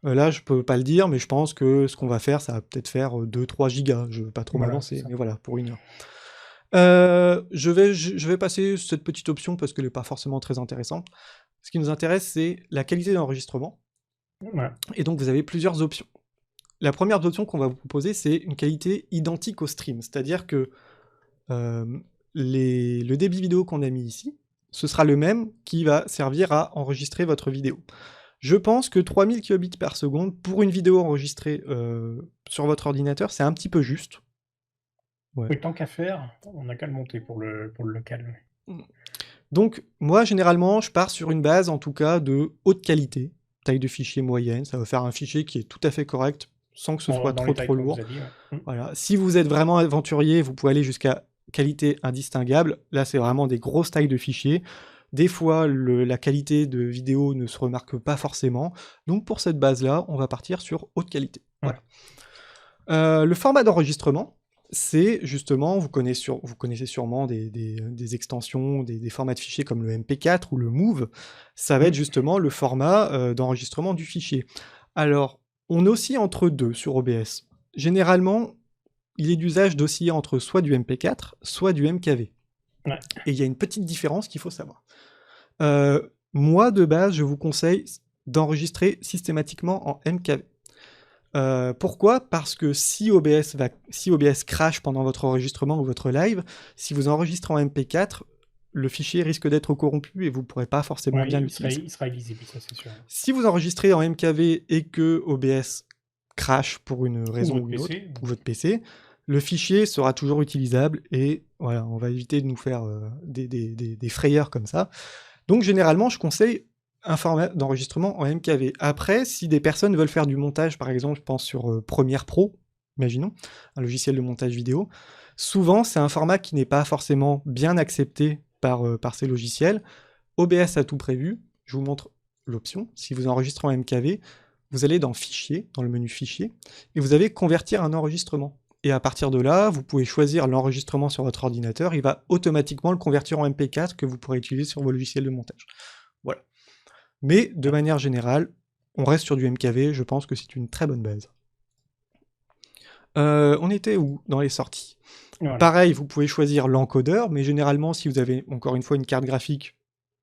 Là, je peux pas le dire, mais je pense que ce qu'on va faire, ça va peut-être faire 2-3 gigas. Je veux pas trop m'avancer, mais voilà, pour 1 heure. Je vais passer cette petite option parce qu'elle n'est pas forcément très intéressante. Ce qui nous intéresse, c'est la qualité d'enregistrement. Et donc, vous avez plusieurs options. La première option qu'on va vous proposer, c'est une qualité identique au stream. C'est-à-dire que le débit vidéo qu'on a mis ici, ce sera le même qui va servir à enregistrer votre vidéo. Je pense que 3000 kilobits par seconde pour une vidéo enregistrée sur votre ordinateur, c'est un petit peu juste. Ouais. Oui, tant qu'à faire, on n'a qu'à le monter pour le local. Donc, moi, généralement, je pars sur une base, en tout cas, de haute qualité, taille de fichier moyenne. Ça va faire un fichier qui est tout à fait correct, sans que ce soit trop lourd. Voilà. Si vous êtes vraiment aventurier, vous pouvez aller jusqu'à qualité indistinguable. Là, c'est vraiment des grosses tailles de fichiers. Des fois, la qualité de vidéo ne se remarque pas forcément. Donc, pour cette base-là, on va partir sur haute qualité. Voilà. Le format d'enregistrement, c'est justement, vous connaissez sûrement des extensions, des formats de fichiers comme le MP4 ou le Move. Ça va être justement le format d'enregistrement du fichier. Alors, on oscille entre deux sur OBS. Généralement, il est d'usage d'osciller entre soit du MP4, soit du MKV. Ouais. Et il y a une petite différence qu'il faut savoir. Moi, de base, je vous conseille d'enregistrer systématiquement en MKV. Pourquoi ? Parce que si OBS crash pendant votre enregistrement ou votre live, si vous enregistrez en MP4, le fichier risque d'être corrompu et vous ne pourrez pas forcément bien l'utiliser. Il sera illisible, ça c'est sûr. Si vous enregistrez en MKV et que OBS crash pour une raison ou une autre, ou votre PC, le fichier sera toujours utilisable et voilà, on va éviter de nous faire des frayeurs comme ça. Donc généralement, je conseille un format d'enregistrement en MKV. Après, si des personnes veulent faire du montage, par exemple, je pense sur Premiere Pro, imaginons, un logiciel de montage vidéo, souvent c'est un format qui n'est pas forcément bien accepté par ces logiciels. OBS a tout prévu, je vous montre l'option. Si vous enregistrez en MKV, vous allez dans Fichier, dans le menu Fichier, et vous avez Convertir un enregistrement. Et à partir de là, vous pouvez choisir l'enregistrement sur votre ordinateur, il va automatiquement le convertir en MP4 que vous pourrez utiliser sur vos logiciels de montage. Voilà. Mais de manière générale, on reste sur du MKV, je pense que c'est une très bonne base. On était où dans les sorties ? Voilà. Pareil, vous pouvez choisir l'encodeur, mais généralement, si vous avez encore une fois une carte graphique,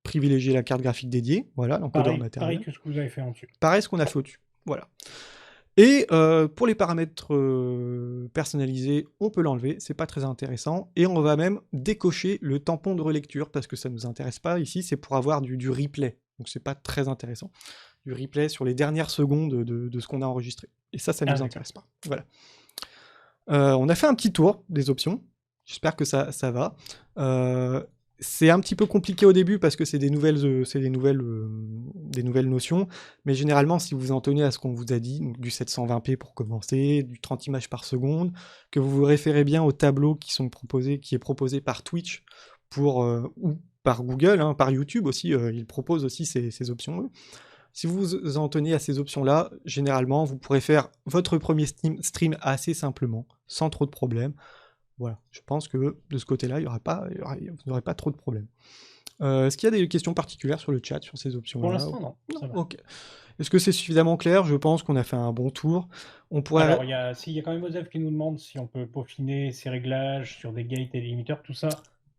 privilégiez la carte graphique dédiée, voilà, l'encodeur matériel. Pareil que ce que vous avez fait en dessus. Pareil ce qu'on a fait au-dessus, voilà. Et pour les paramètres personnalisés, on peut l'enlever, c'est pas très intéressant. Et on va même décocher le tampon de relecture, parce que ça ne nous intéresse pas ici, c'est pour avoir du replay. Donc c'est pas très intéressant. Du replay sur les dernières secondes de ce qu'on a enregistré. Et ça ne nous intéresse pas. Voilà. On a fait un petit tour des options. J'espère que ça va. C'est un petit peu compliqué au début parce que c'est des nouvelles notions, mais généralement, si vous en tenez à ce qu'on vous a dit, donc du 720p pour commencer, du 30 images par seconde, que vous vous référez bien au tableau qui est proposé par Twitch ou par Google, hein, par YouTube aussi, ils proposent aussi ces options. Si vous vous en tenez à ces options-là, généralement, vous pourrez faire votre premier stream assez simplement, sans trop de problèmes. Voilà, je pense que de ce côté-là, vous n'aurez pas trop de problèmes. Est-ce qu'il y a des questions particulières sur le chat, sur ces options-là ? Pour l'instant, non. Ça va. Ok. Est-ce que c'est suffisamment clair ? Je pense qu'on a fait un bon tour. Alors, il y a quand même Osef qui nous demande si on peut peaufiner ces réglages sur des gates et des limiteurs, tout ça.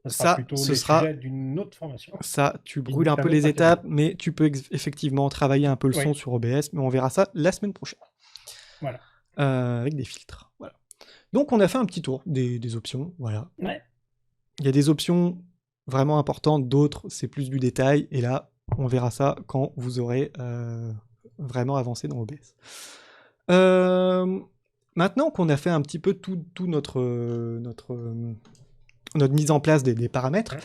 Ça plutôt le sujet d'une autre formation. Ça, tu brûles un peu les étapes, mais tu peux effectivement travailler un peu le son sur OBS, mais on verra ça la semaine prochaine. Voilà. Avec des filtres. Voilà. Donc on a fait un petit tour des options, voilà. Ouais. Il y a des options vraiment importantes, d'autres c'est plus du détail, et là on verra ça quand vous aurez vraiment avancé dans OBS. Maintenant qu'on a fait un petit peu tout notre mise en place des paramètres,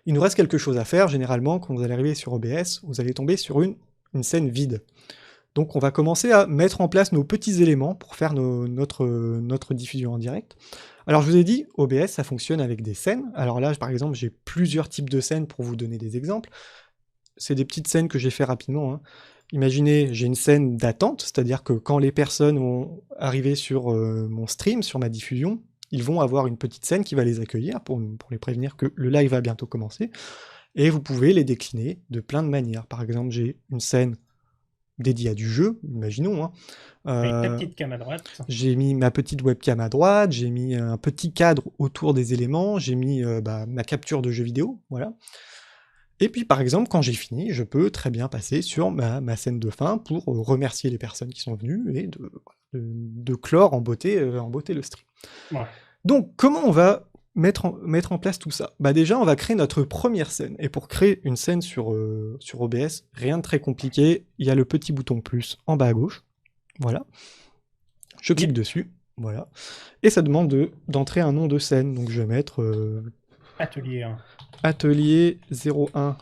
il nous reste quelque chose à faire. Généralement, quand vous allez arriver sur OBS, vous allez tomber sur une scène vide. Donc on va commencer à mettre en place nos petits éléments pour faire notre diffusion en direct. Alors je vous ai dit, OBS ça fonctionne avec des scènes. Alors là par exemple j'ai plusieurs types de scènes pour vous donner des exemples. C'est des petites scènes que j'ai fait rapidement, hein. Imaginez, j'ai une scène d'attente, c'est-à-dire que quand les personnes vont arriver sur mon stream, sur ma diffusion, ils vont avoir une petite scène qui va les accueillir pour les prévenir que le live va bientôt commencer. Et vous pouvez les décliner de plein de manières. Par exemple, j'ai une scène dédiée à du jeu, imaginons. Hein. Avec ta petite cam à droite. J'ai mis ma petite webcam à droite, j'ai mis un petit cadre autour des éléments, j'ai mis ma capture de jeu vidéo, voilà. Et puis par exemple, quand j'ai fini, je peux très bien passer sur ma scène de fin pour remercier les personnes qui sont venues et de clore en beauté le stream. Ouais. Donc comment on va mettre en place tout ça? Bah déjà, on va créer notre première scène. Et pour créer une scène sur OBS, rien de très compliqué. Il y a le petit bouton plus en bas à gauche. Voilà. Je clique dessus. Voilà. Et ça demande d'entrer un nom de scène. Donc je vais mettre Atelier 1. Atelier 01.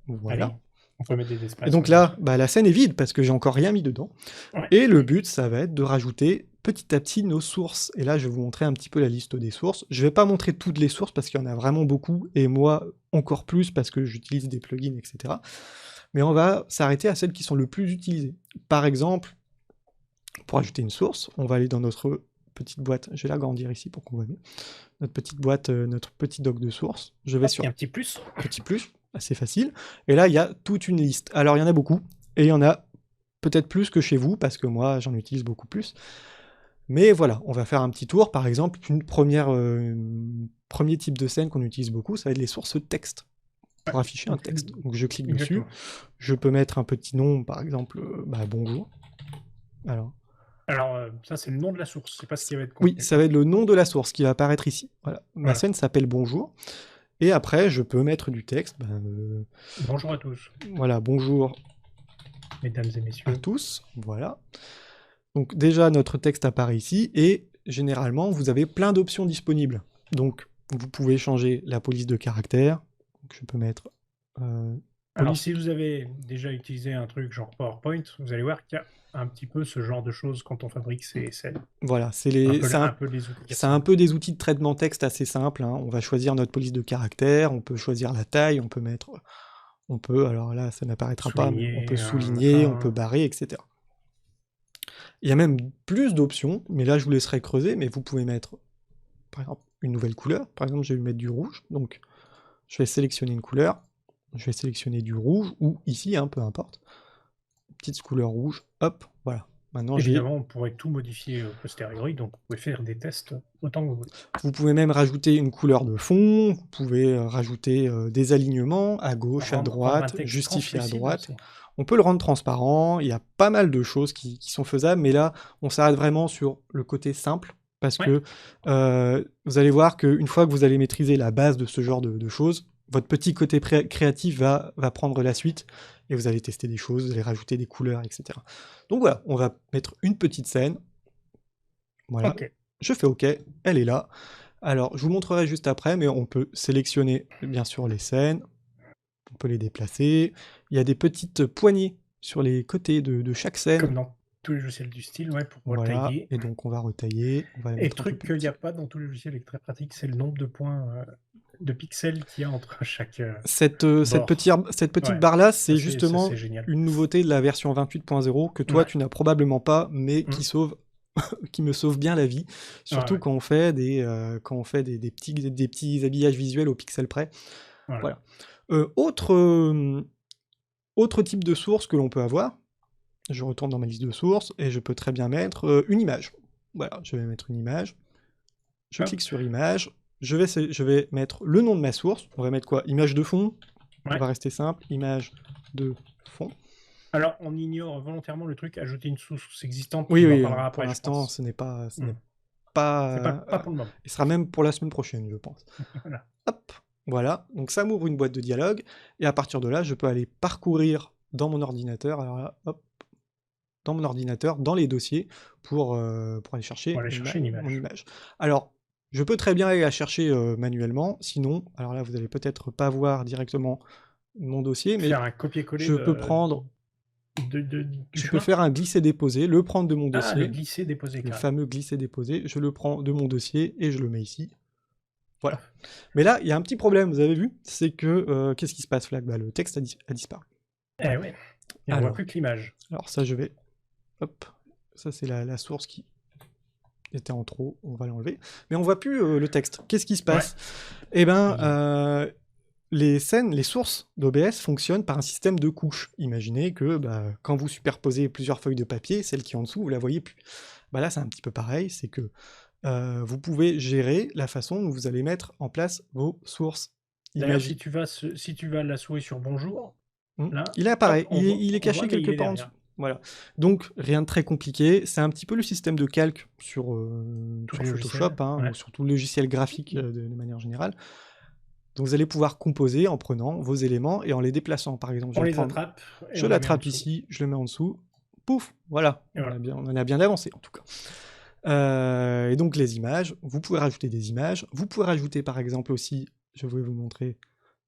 Voilà. Allez, on peut mettre des espaces. Et donc là, bah, la scène est vide parce que j'ai encore rien mis dedans. Ouais. Et le but, ça va être de rajouter petit à petit nos sources. Et là, je vais vous montrer un petit peu la liste des sources. Je vais pas montrer toutes les sources parce qu'il y en a vraiment beaucoup, et moi encore plus parce que j'utilise des plugins, etc. Mais on va s'arrêter à celles qui sont le plus utilisées. Par exemple, pour ajouter une source, on va aller dans notre petite boîte. Je vais l'agrandir ici pour qu'on voit mieux. Notre petite boîte, notre petit doc de sources. Je vais sur un petit plus. Petit plus, assez facile. Et là, il y a toute une liste. Alors, il y en a beaucoup, et il y en a peut-être plus que chez vous, parce que moi, j'en utilise beaucoup plus. Mais voilà, on va faire un petit tour. Par exemple, premier type de scène qu'on utilise beaucoup, ça va être les sources texte, pour afficher un texte. Donc, je clique dessus. Je peux mettre un petit nom, par exemple, bonjour. Alors, ça, c'est le nom de la source. C'est pas ce qui va être oui, ça va être le nom de la source qui va apparaître ici. Voilà. Ma scène s'appelle bonjour. Et après, je peux mettre du texte. Bonjour à tous. Voilà, bonjour. Mesdames et messieurs. À tous, voilà. Donc déjà, notre texte apparaît ici, et généralement, vous avez plein d'options disponibles. Donc, vous pouvez changer la police de caractère. Donc, je peux mettre... Alors, si vous avez déjà utilisé un truc genre PowerPoint, vous allez voir qu'il y a un petit peu ce genre de choses quand on fabrique ces scènes. Voilà, c'est un peu des outils de traitement texte assez simples. Hein. On va choisir notre police de caractère, on peut choisir la taille, on peut mettre... alors là, ça n'apparaîtra pas, mais on peut souligner, on peut barrer, etc. Il y a même plus d'options, mais là, je vous laisserai creuser, mais vous pouvez mettre, par exemple, une nouvelle couleur. Par exemple, je vais mettre du rouge, donc je vais sélectionner une couleur, je vais sélectionner du rouge, ou ici, hein, peu importe. Petite couleur rouge, hop, voilà. Maintenant, évidemment, on pourrait tout modifier posteriori, donc vous pouvez faire des tests autant que vous voulez. Vous pouvez même rajouter une couleur de fond, vous pouvez rajouter des alignements à gauche, à droite, justifier à droite. Aussi. On peut le rendre transparent, il y a pas mal de choses qui sont faisables, mais là, on s'arrête vraiment sur le côté simple, parce que vous allez voir qu'une fois que vous allez maîtriser la base de ce genre de choses, votre petit côté créatif va prendre la suite, et vous allez tester des choses, vous allez rajouter des couleurs, etc. Donc voilà, on va mettre une petite scène. Voilà. Okay. Je fais OK, elle est là. Alors, je vous montrerai juste après, mais on peut sélectionner, bien sûr, les scènes. On peut les déplacer. Il y a des petites poignées sur les côtés de chaque scène. Comme dans tous les logiciels du style, pour retailler. Et donc, on va retailler. Et le truc qu'il n'y a pas dans tous les logiciels et très pratique, c'est le nombre de points... de pixels qu'il y a entre chaque cette petite barre-là, c'est justement une nouveauté de la version 28.0 que toi, tu n'as probablement pas, mais qui me sauve bien la vie, surtout quand on fait des petits habillages visuels au pixel près. Voilà. Autre type de source que l'on peut avoir, je retourne dans ma liste de sources, et je peux très bien mettre une image. Voilà, je vais mettre une image. Je clique sur image. Je vais mettre le nom de ma source. On va mettre quoi? Image de fond. On va rester simple. Image de fond. Alors, on ignore volontairement le truc ajouter une source existante. Oui, pour l'instant, ce n'est pas... pas pour le moment. Il sera même pour la semaine prochaine, je pense. Voilà. Hop, voilà. Donc, ça m'ouvre une boîte de dialogue. Et à partir de là, je peux aller parcourir dans mon ordinateur. Alors là, hop. Dans mon ordinateur, dans les dossiers, pour aller chercher, une image. Alors, je peux très bien aller la chercher manuellement, sinon, alors là, vous allez peut-être pas voir directement mon dossier, mais faire un copier-coller je peux prendre... je peux faire un glisser-déposer, le prendre de mon dossier. Le glisser-déposer. Le fameux glisser-déposer, je le prends de mon dossier et je le mets ici. Voilà. Mais là, il y a un petit problème, vous avez vu, c'est que, qu'est-ce qui se passe, Flag? Le texte a disparu. Eh ouais, et on voit plus que l'image. Alors ça, je vais... Hop, ça c'est la source qui était en trop, on va l'enlever. Mais on voit plus le texte. Qu'est-ce qui se passe? Eh ben, les sources d'OBS fonctionnent par un système de couches. Imaginez que quand vous superposez plusieurs feuilles de papier, celle qui est en dessous, vous la voyez plus. Là, c'est un petit peu pareil, c'est que vous pouvez gérer la façon dont vous allez mettre en place vos sources. D'ailleurs, si tu vas la souris sur bonjour, là, il apparaît, il est caché quelque part en dessous. Voilà. Donc, rien de très compliqué. C'est un petit peu le système de calque sur les Photoshop, logiciels, hein, ouais. ou sur tout le logiciel graphique de manière générale. Donc, vous allez pouvoir composer en prenant vos éléments et en les déplaçant. Par exemple, je On vais les prendre, attrape et je on les met en l'attrape dessous. ici, je le mets en dessous. Pouf, voilà. Et voilà. On en a bien avancé en tout cas. Et donc, les images, vous pouvez rajouter des images. Vous pouvez rajouter par exemple aussi, je vais vous montrer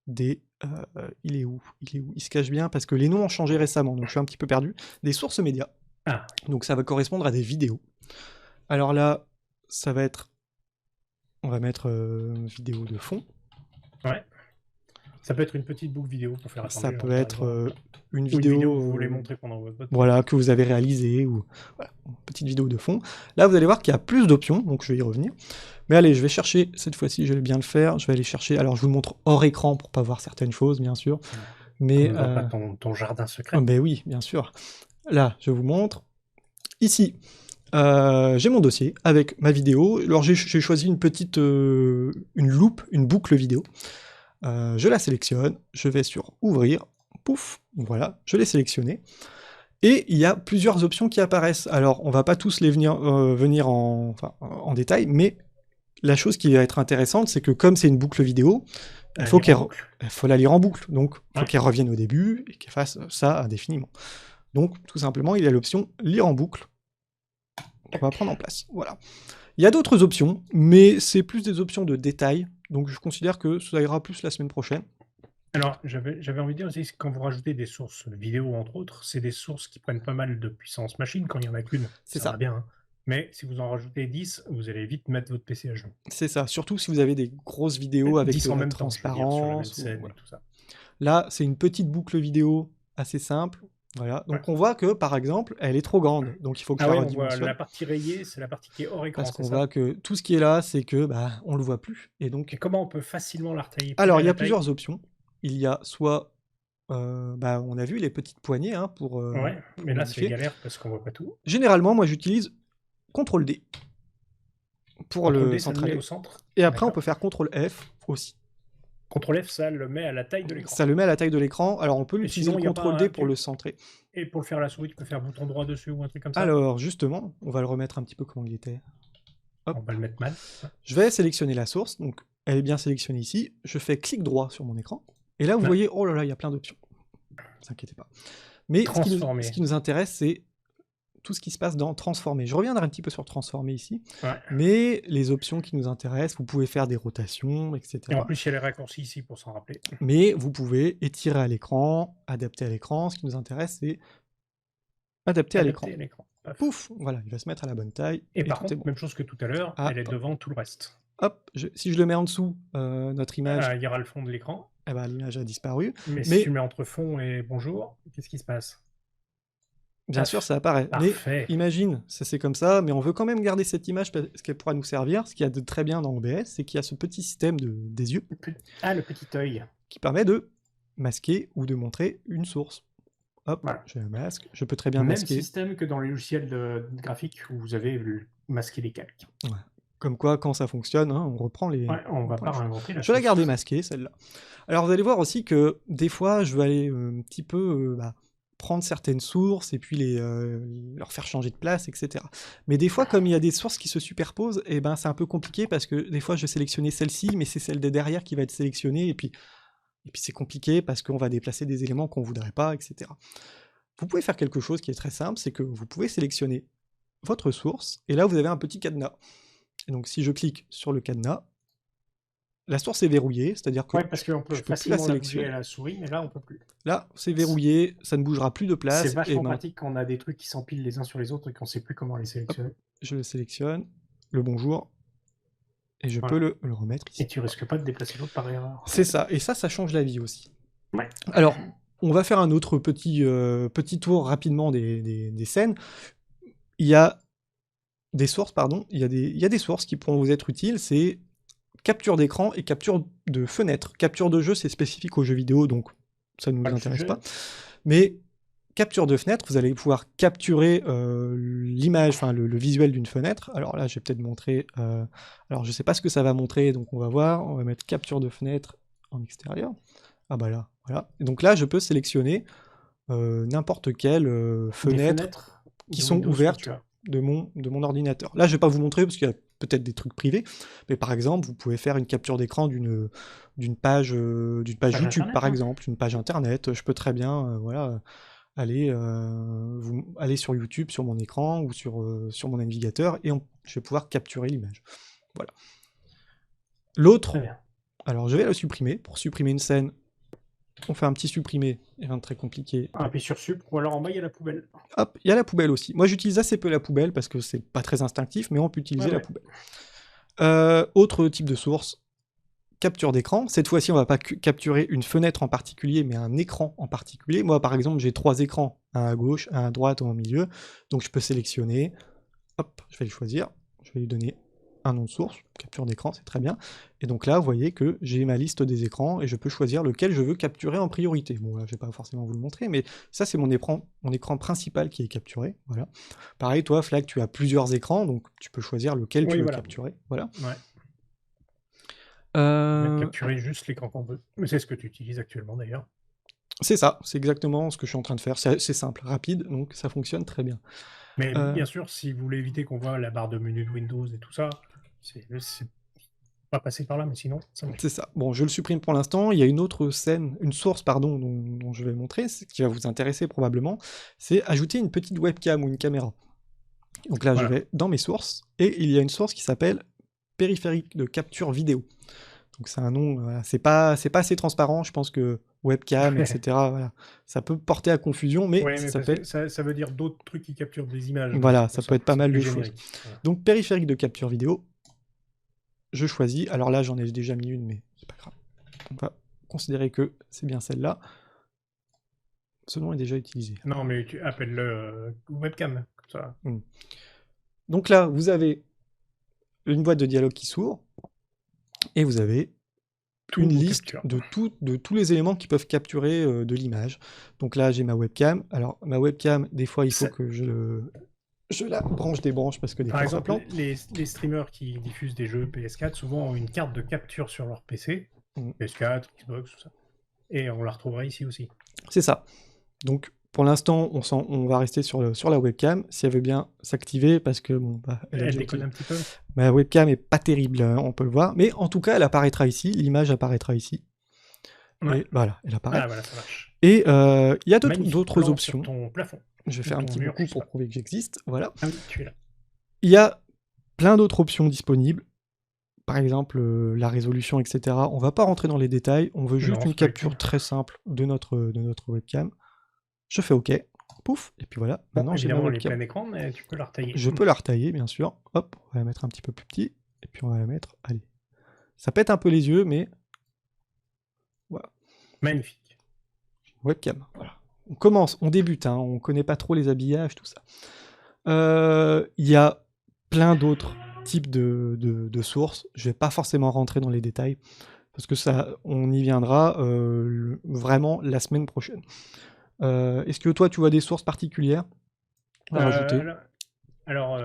des... il est où? Il se cache bien parce que les noms ont changé récemment, donc je suis un petit peu perdu. Des sources médias. Ah, Donc ça va correspondre à des vidéos. Alors là, ça va être... On va mettre vidéo de fond. ouais. Ça peut être une petite boucle vidéo pour faire attendre Ça les gens, peut par être exemple. une Ou une vidéo... vidéo que vous voulez montrer pendant votre podcast. Voilà, que vous avez réalisé, ou voilà, une petite vidéo de fond. Là, vous allez voir qu'il y a plus d'options, donc je vais y revenir. Mais allez, je vais chercher, cette fois-ci, je vais bien le faire, je vais aller chercher... Alors, je vous le montre hors écran pour pas voir certaines choses, bien sûr. Mais... On ne voit pas ton jardin secret. Ben oui, bien sûr. Là, je vous montre. Ici, j'ai mon dossier avec ma vidéo. Alors j'ai choisi une petite une loupe, une boucle vidéo. Je la sélectionne, je vais sur ouvrir, pouf, voilà, je l'ai sélectionné. Et il y a plusieurs options qui apparaissent. Alors on va pas tous les venir en détail, mais la chose qui va être intéressante, c'est que comme c'est une boucle vidéo, il faut la lire en boucle. Donc il faut qu'elle revienne au début et qu'elle fasse ça indéfiniment. Donc tout simplement, il y a l'option lire en boucle. On va prendre en place. Voilà. Il y a d'autres options, mais c'est plus des options de détail, donc je considère que ça ira plus la semaine prochaine. Alors, j'avais envie de dire aussi, quand vous rajoutez des sources vidéo, entre autres, c'est des sources qui prennent pas mal de puissance machine. Quand il n'y en a qu'une, ça va bien. Hein. Mais si vous en rajoutez 10, vous allez vite mettre votre PC à genoux. C'est ça, surtout si vous avez des grosses vidéos avec de la transparence. Sur la même scène et tout ça. Là, c'est une petite boucle vidéo assez simple. Voilà, donc on voit que par exemple, elle est trop grande, donc il faut que je la redimensionne. La partie rayée, c'est la partie qui est hors écran. Parce qu'on voit que tout ce qui est là, c'est que on le voit plus. Et donc. Et comment on peut facilement la retailler? Alors, il y a plusieurs options. Il y a soit, on a vu les petites poignées pour. Ouais, mais là c'est galère parce qu'on voit pas tout. Généralement, moi j'utilise CTRL D pour le centraliser. Au centre. Et après, on peut faire CTRL F aussi. CTRL F, ça le met à la taille de l'écran. Ça le met à la taille de l'écran. Alors, on peut l'utiliser le CTRL D pour le centrer. Et pour le faire à la souris, tu peux faire bouton droit dessus ou un truc comme ça. Alors, justement, on va le remettre un petit peu comment il était. Hop. On va le mettre mal. Je vais sélectionner la source. Donc, elle est bien sélectionnée ici. Je fais clic droit sur mon écran. Et là, vous voyez, oh là là, il y a plein d'options. Ne vous inquiétez pas. Mais ce qui nous intéresse, c'est tout ce qui se passe dans transformer. Je reviendrai un petit peu sur transformer ici, mais les options qui nous intéressent, vous pouvez faire des rotations, etc. Et en plus, il y a les raccourcis ici pour s'en rappeler. Mais vous pouvez étirer à l'écran, adapter à l'écran. Ce qui nous intéresse, c'est adapter à l'écran. Pouf, voilà, il va se mettre à la bonne taille. Et par contre, même chose que tout à l'heure, elle est devant tout le reste. Hop, si je le mets en dessous, notre image... il y aura le fond de l'écran. Eh ben, l'image a disparu. Mais si tu mets entre fond et bonjour, qu'est-ce qui se passe? Bien sûr, ça apparaît. Parfait. Mais imagine, ça c'est comme ça, mais on veut quand même garder cette image parce qu'elle pourra nous servir. Ce qu'il y a de très bien dans OBS, c'est qu'il y a ce petit système des yeux. Ah, le petit œil. Qui permet de masquer ou de montrer une source. Hop, voilà. Je masque. Je peux très bien masquer. Même système que dans les logiciels graphiques où vous avez masqué les calques. Ouais. Comme quoi, quand ça fonctionne, on reprend les... Ouais, on va pas réinventer la chose. Je vais la garder masquée, celle-là. Alors, vous allez voir aussi que, des fois, je vais aller un petit peu prendre certaines sources et puis leur faire changer de place, etc. Mais des fois, comme il y a des sources qui se superposent, c'est un peu compliqué parce que des fois, je vais sélectionner celle-ci, mais c'est celle de derrière qui va être sélectionnée et puis c'est compliqué parce qu'on va déplacer des éléments qu'on ne voudrait pas, etc. Vous pouvez faire quelque chose qui est très simple, c'est que vous pouvez sélectionner votre source et là, vous avez un petit cadenas. Et donc, si je clique sur le cadenas, la source est verrouillée, c'est-à-dire que parce qu'on peut facilement la bouger à la souris, mais là, on peut plus. Là, c'est verrouillé, ça ne bougera plus de place. C'est vachement pratique quand on a des trucs qui s'empilent les uns sur les autres et qu'on ne sait plus comment les sélectionner. Hop, je le sélectionne, le bonjour, et je peux le remettre ici. Et tu risques pas de déplacer l'autre par erreur. C'est ça, et ça change la vie aussi. Ouais. Alors, on va faire un autre petit tour rapidement des scènes. Il y a des sources, pardon, il y a des sources qui pourront vous être utiles, c'est capture d'écran et capture de fenêtre. Capture de jeu, c'est spécifique aux jeux vidéo, donc ça ne nous intéresse pas. Mais capture de fenêtre, vous allez pouvoir capturer l'image, enfin le visuel d'une fenêtre. Alors là, je vais peut-être montrer... alors, je ne sais pas ce que ça va montrer, donc on va voir. On va mettre capture de fenêtre en extérieur. Ah bah là, voilà. Et donc là, je peux sélectionner n'importe quelle Des fenêtre fenêtres qui de sont Windows que ouvertes tu as. de mon ordinateur. Là, je vais pas vous montrer parce qu'il y a peut-être des trucs privés, mais par exemple, vous pouvez faire une capture d'écran d'une page Page YouTube, internet, par hein. exemple, une page internet. Je peux très bien, voilà, aller sur YouTube, sur mon écran ou sur mon navigateur, et je vais pouvoir capturer l'image. Voilà. L'autre, Très bien. alors je vais la supprimer. Pour supprimer une scène, on fait un petit supprimer, rien de très compliqué. Appuie sur sup, ou alors en bas, il y a la poubelle. Hop, il y a la poubelle aussi. Moi, j'utilise assez peu la poubelle parce que c'est pas très instinctif, mais on peut utiliser Ouais, la ouais. poubelle. Autre type de source, capture d'écran. Cette fois-ci, on va pas capturer une fenêtre en particulier, mais un écran en particulier. Moi, par exemple, j'ai 3 écrans, un à gauche, un à droite, un au milieu. Donc, je peux sélectionner. Hop, je vais le choisir. Je vais lui donner un nom de source. Capture d'écran, c'est très bien. Et donc là, vous voyez que j'ai ma liste des écrans et je peux choisir lequel je veux capturer en priorité. Bon, là, je vais pas forcément vous le montrer, mais ça, c'est mon écran principal qui est capturé. Voilà. Pareil, toi, Flag, tu as plusieurs écrans, donc tu peux choisir lequel tu Oui, veux voilà. capturer. Voilà. Ouais. Euh, Capturer juste l'écran qu'on veut. Mais c'est ce que tu utilises actuellement d'ailleurs. C'est ça, c'est exactement ce que je suis en train de faire. C'est simple, rapide, donc ça fonctionne très bien. Mais Euh, bien sûr, si vous voulez éviter qu'on voit la barre de menu de Windows et tout ça, c'est pas passer par là, mais sinon, ça marche. C'est ça. Bon, je le supprime pour l'instant. Il y a une autre scène, une source, pardon, dont je vais montrer, qui va vous intéresser probablement. C'est ajouter une petite webcam ou une caméra. Donc là, je Voilà. vais dans mes sources, et il y a une source qui s'appelle périphérique de capture vidéo. Donc c'est un nom, voilà, c'est pas assez transparent. Je pense que webcam, etc., voilà, ça peut porter à confusion, mais Ouais, ça mais parce que s'appelle. ça veut dire d'autres trucs qui capturent des images. Donc Voilà, c'est ça pour peut ça. être pas C'est mal plus de choses. générique. Voilà. Donc périphérique de capture vidéo, je choisis. Alors là, j'en ai déjà mis une, mais c'est pas grave. On va considérer que c'est bien celle-là. Ce nom est déjà utilisé. Non, mais tu appelles-le webcam, comme ça. Donc là, vous avez une boîte de dialogue qui s'ouvre, et vous avez Tout une vos liste captures. de tous les éléments qui peuvent capturer de l'image. Donc là, j'ai ma webcam. Alors, ma webcam, des fois, il faut que je la débranche parce que des Par fois, ça exemple, plante. les streamers qui diffusent des jeux PS4 souvent ont une carte de capture sur leur PC, Mm. PS4, Xbox, tout ça. Et on la retrouvera ici aussi. C'est ça. Donc, pour l'instant, on va rester sur la webcam, si elle veut bien s'activer, parce que bon, elle est Elle déjà déconne utilisée. un petit peu. Ma webcam est pas terrible, hein, on peut le voir, mais en tout cas, elle apparaîtra ici, l'image apparaîtra ici. Ouais. Et voilà, elle apparaît. Ah voilà, ça marche. Et il y a Magnifique d'autres plan options. sur ton plafond. Je vais faire un ton petit mur, coucou je sais pour pas. prouver que j'existe. Voilà. Ah oui, tu es là. Il y a plein d'autres options disponibles. Par exemple, la résolution, etc. On va pas rentrer dans les détails. On veut juste Non, une c'est pas capture utile. très simple de notre webcam. Je fais OK. Pouf. Et puis voilà. Bon, Maintenant, j'ai ma évidemment, elle est webcam. plein écran, mais tu peux la retailler. Je peux la retailler, bien sûr. Hop. On va la mettre un petit peu plus petit. Et puis on va la mettre. Allez. Ça pète un peu les yeux, mais voilà. Magnifique. Webcam. Voilà. On commence. On débute. Hein. On connaît pas trop les habillages, tout ça. Il y a plein d'autres types de sources. Je vais pas forcément rentrer dans les détails parce que ça, on y viendra vraiment la semaine prochaine. Est-ce que toi, tu vois des sources particulières à rajouter? Alors,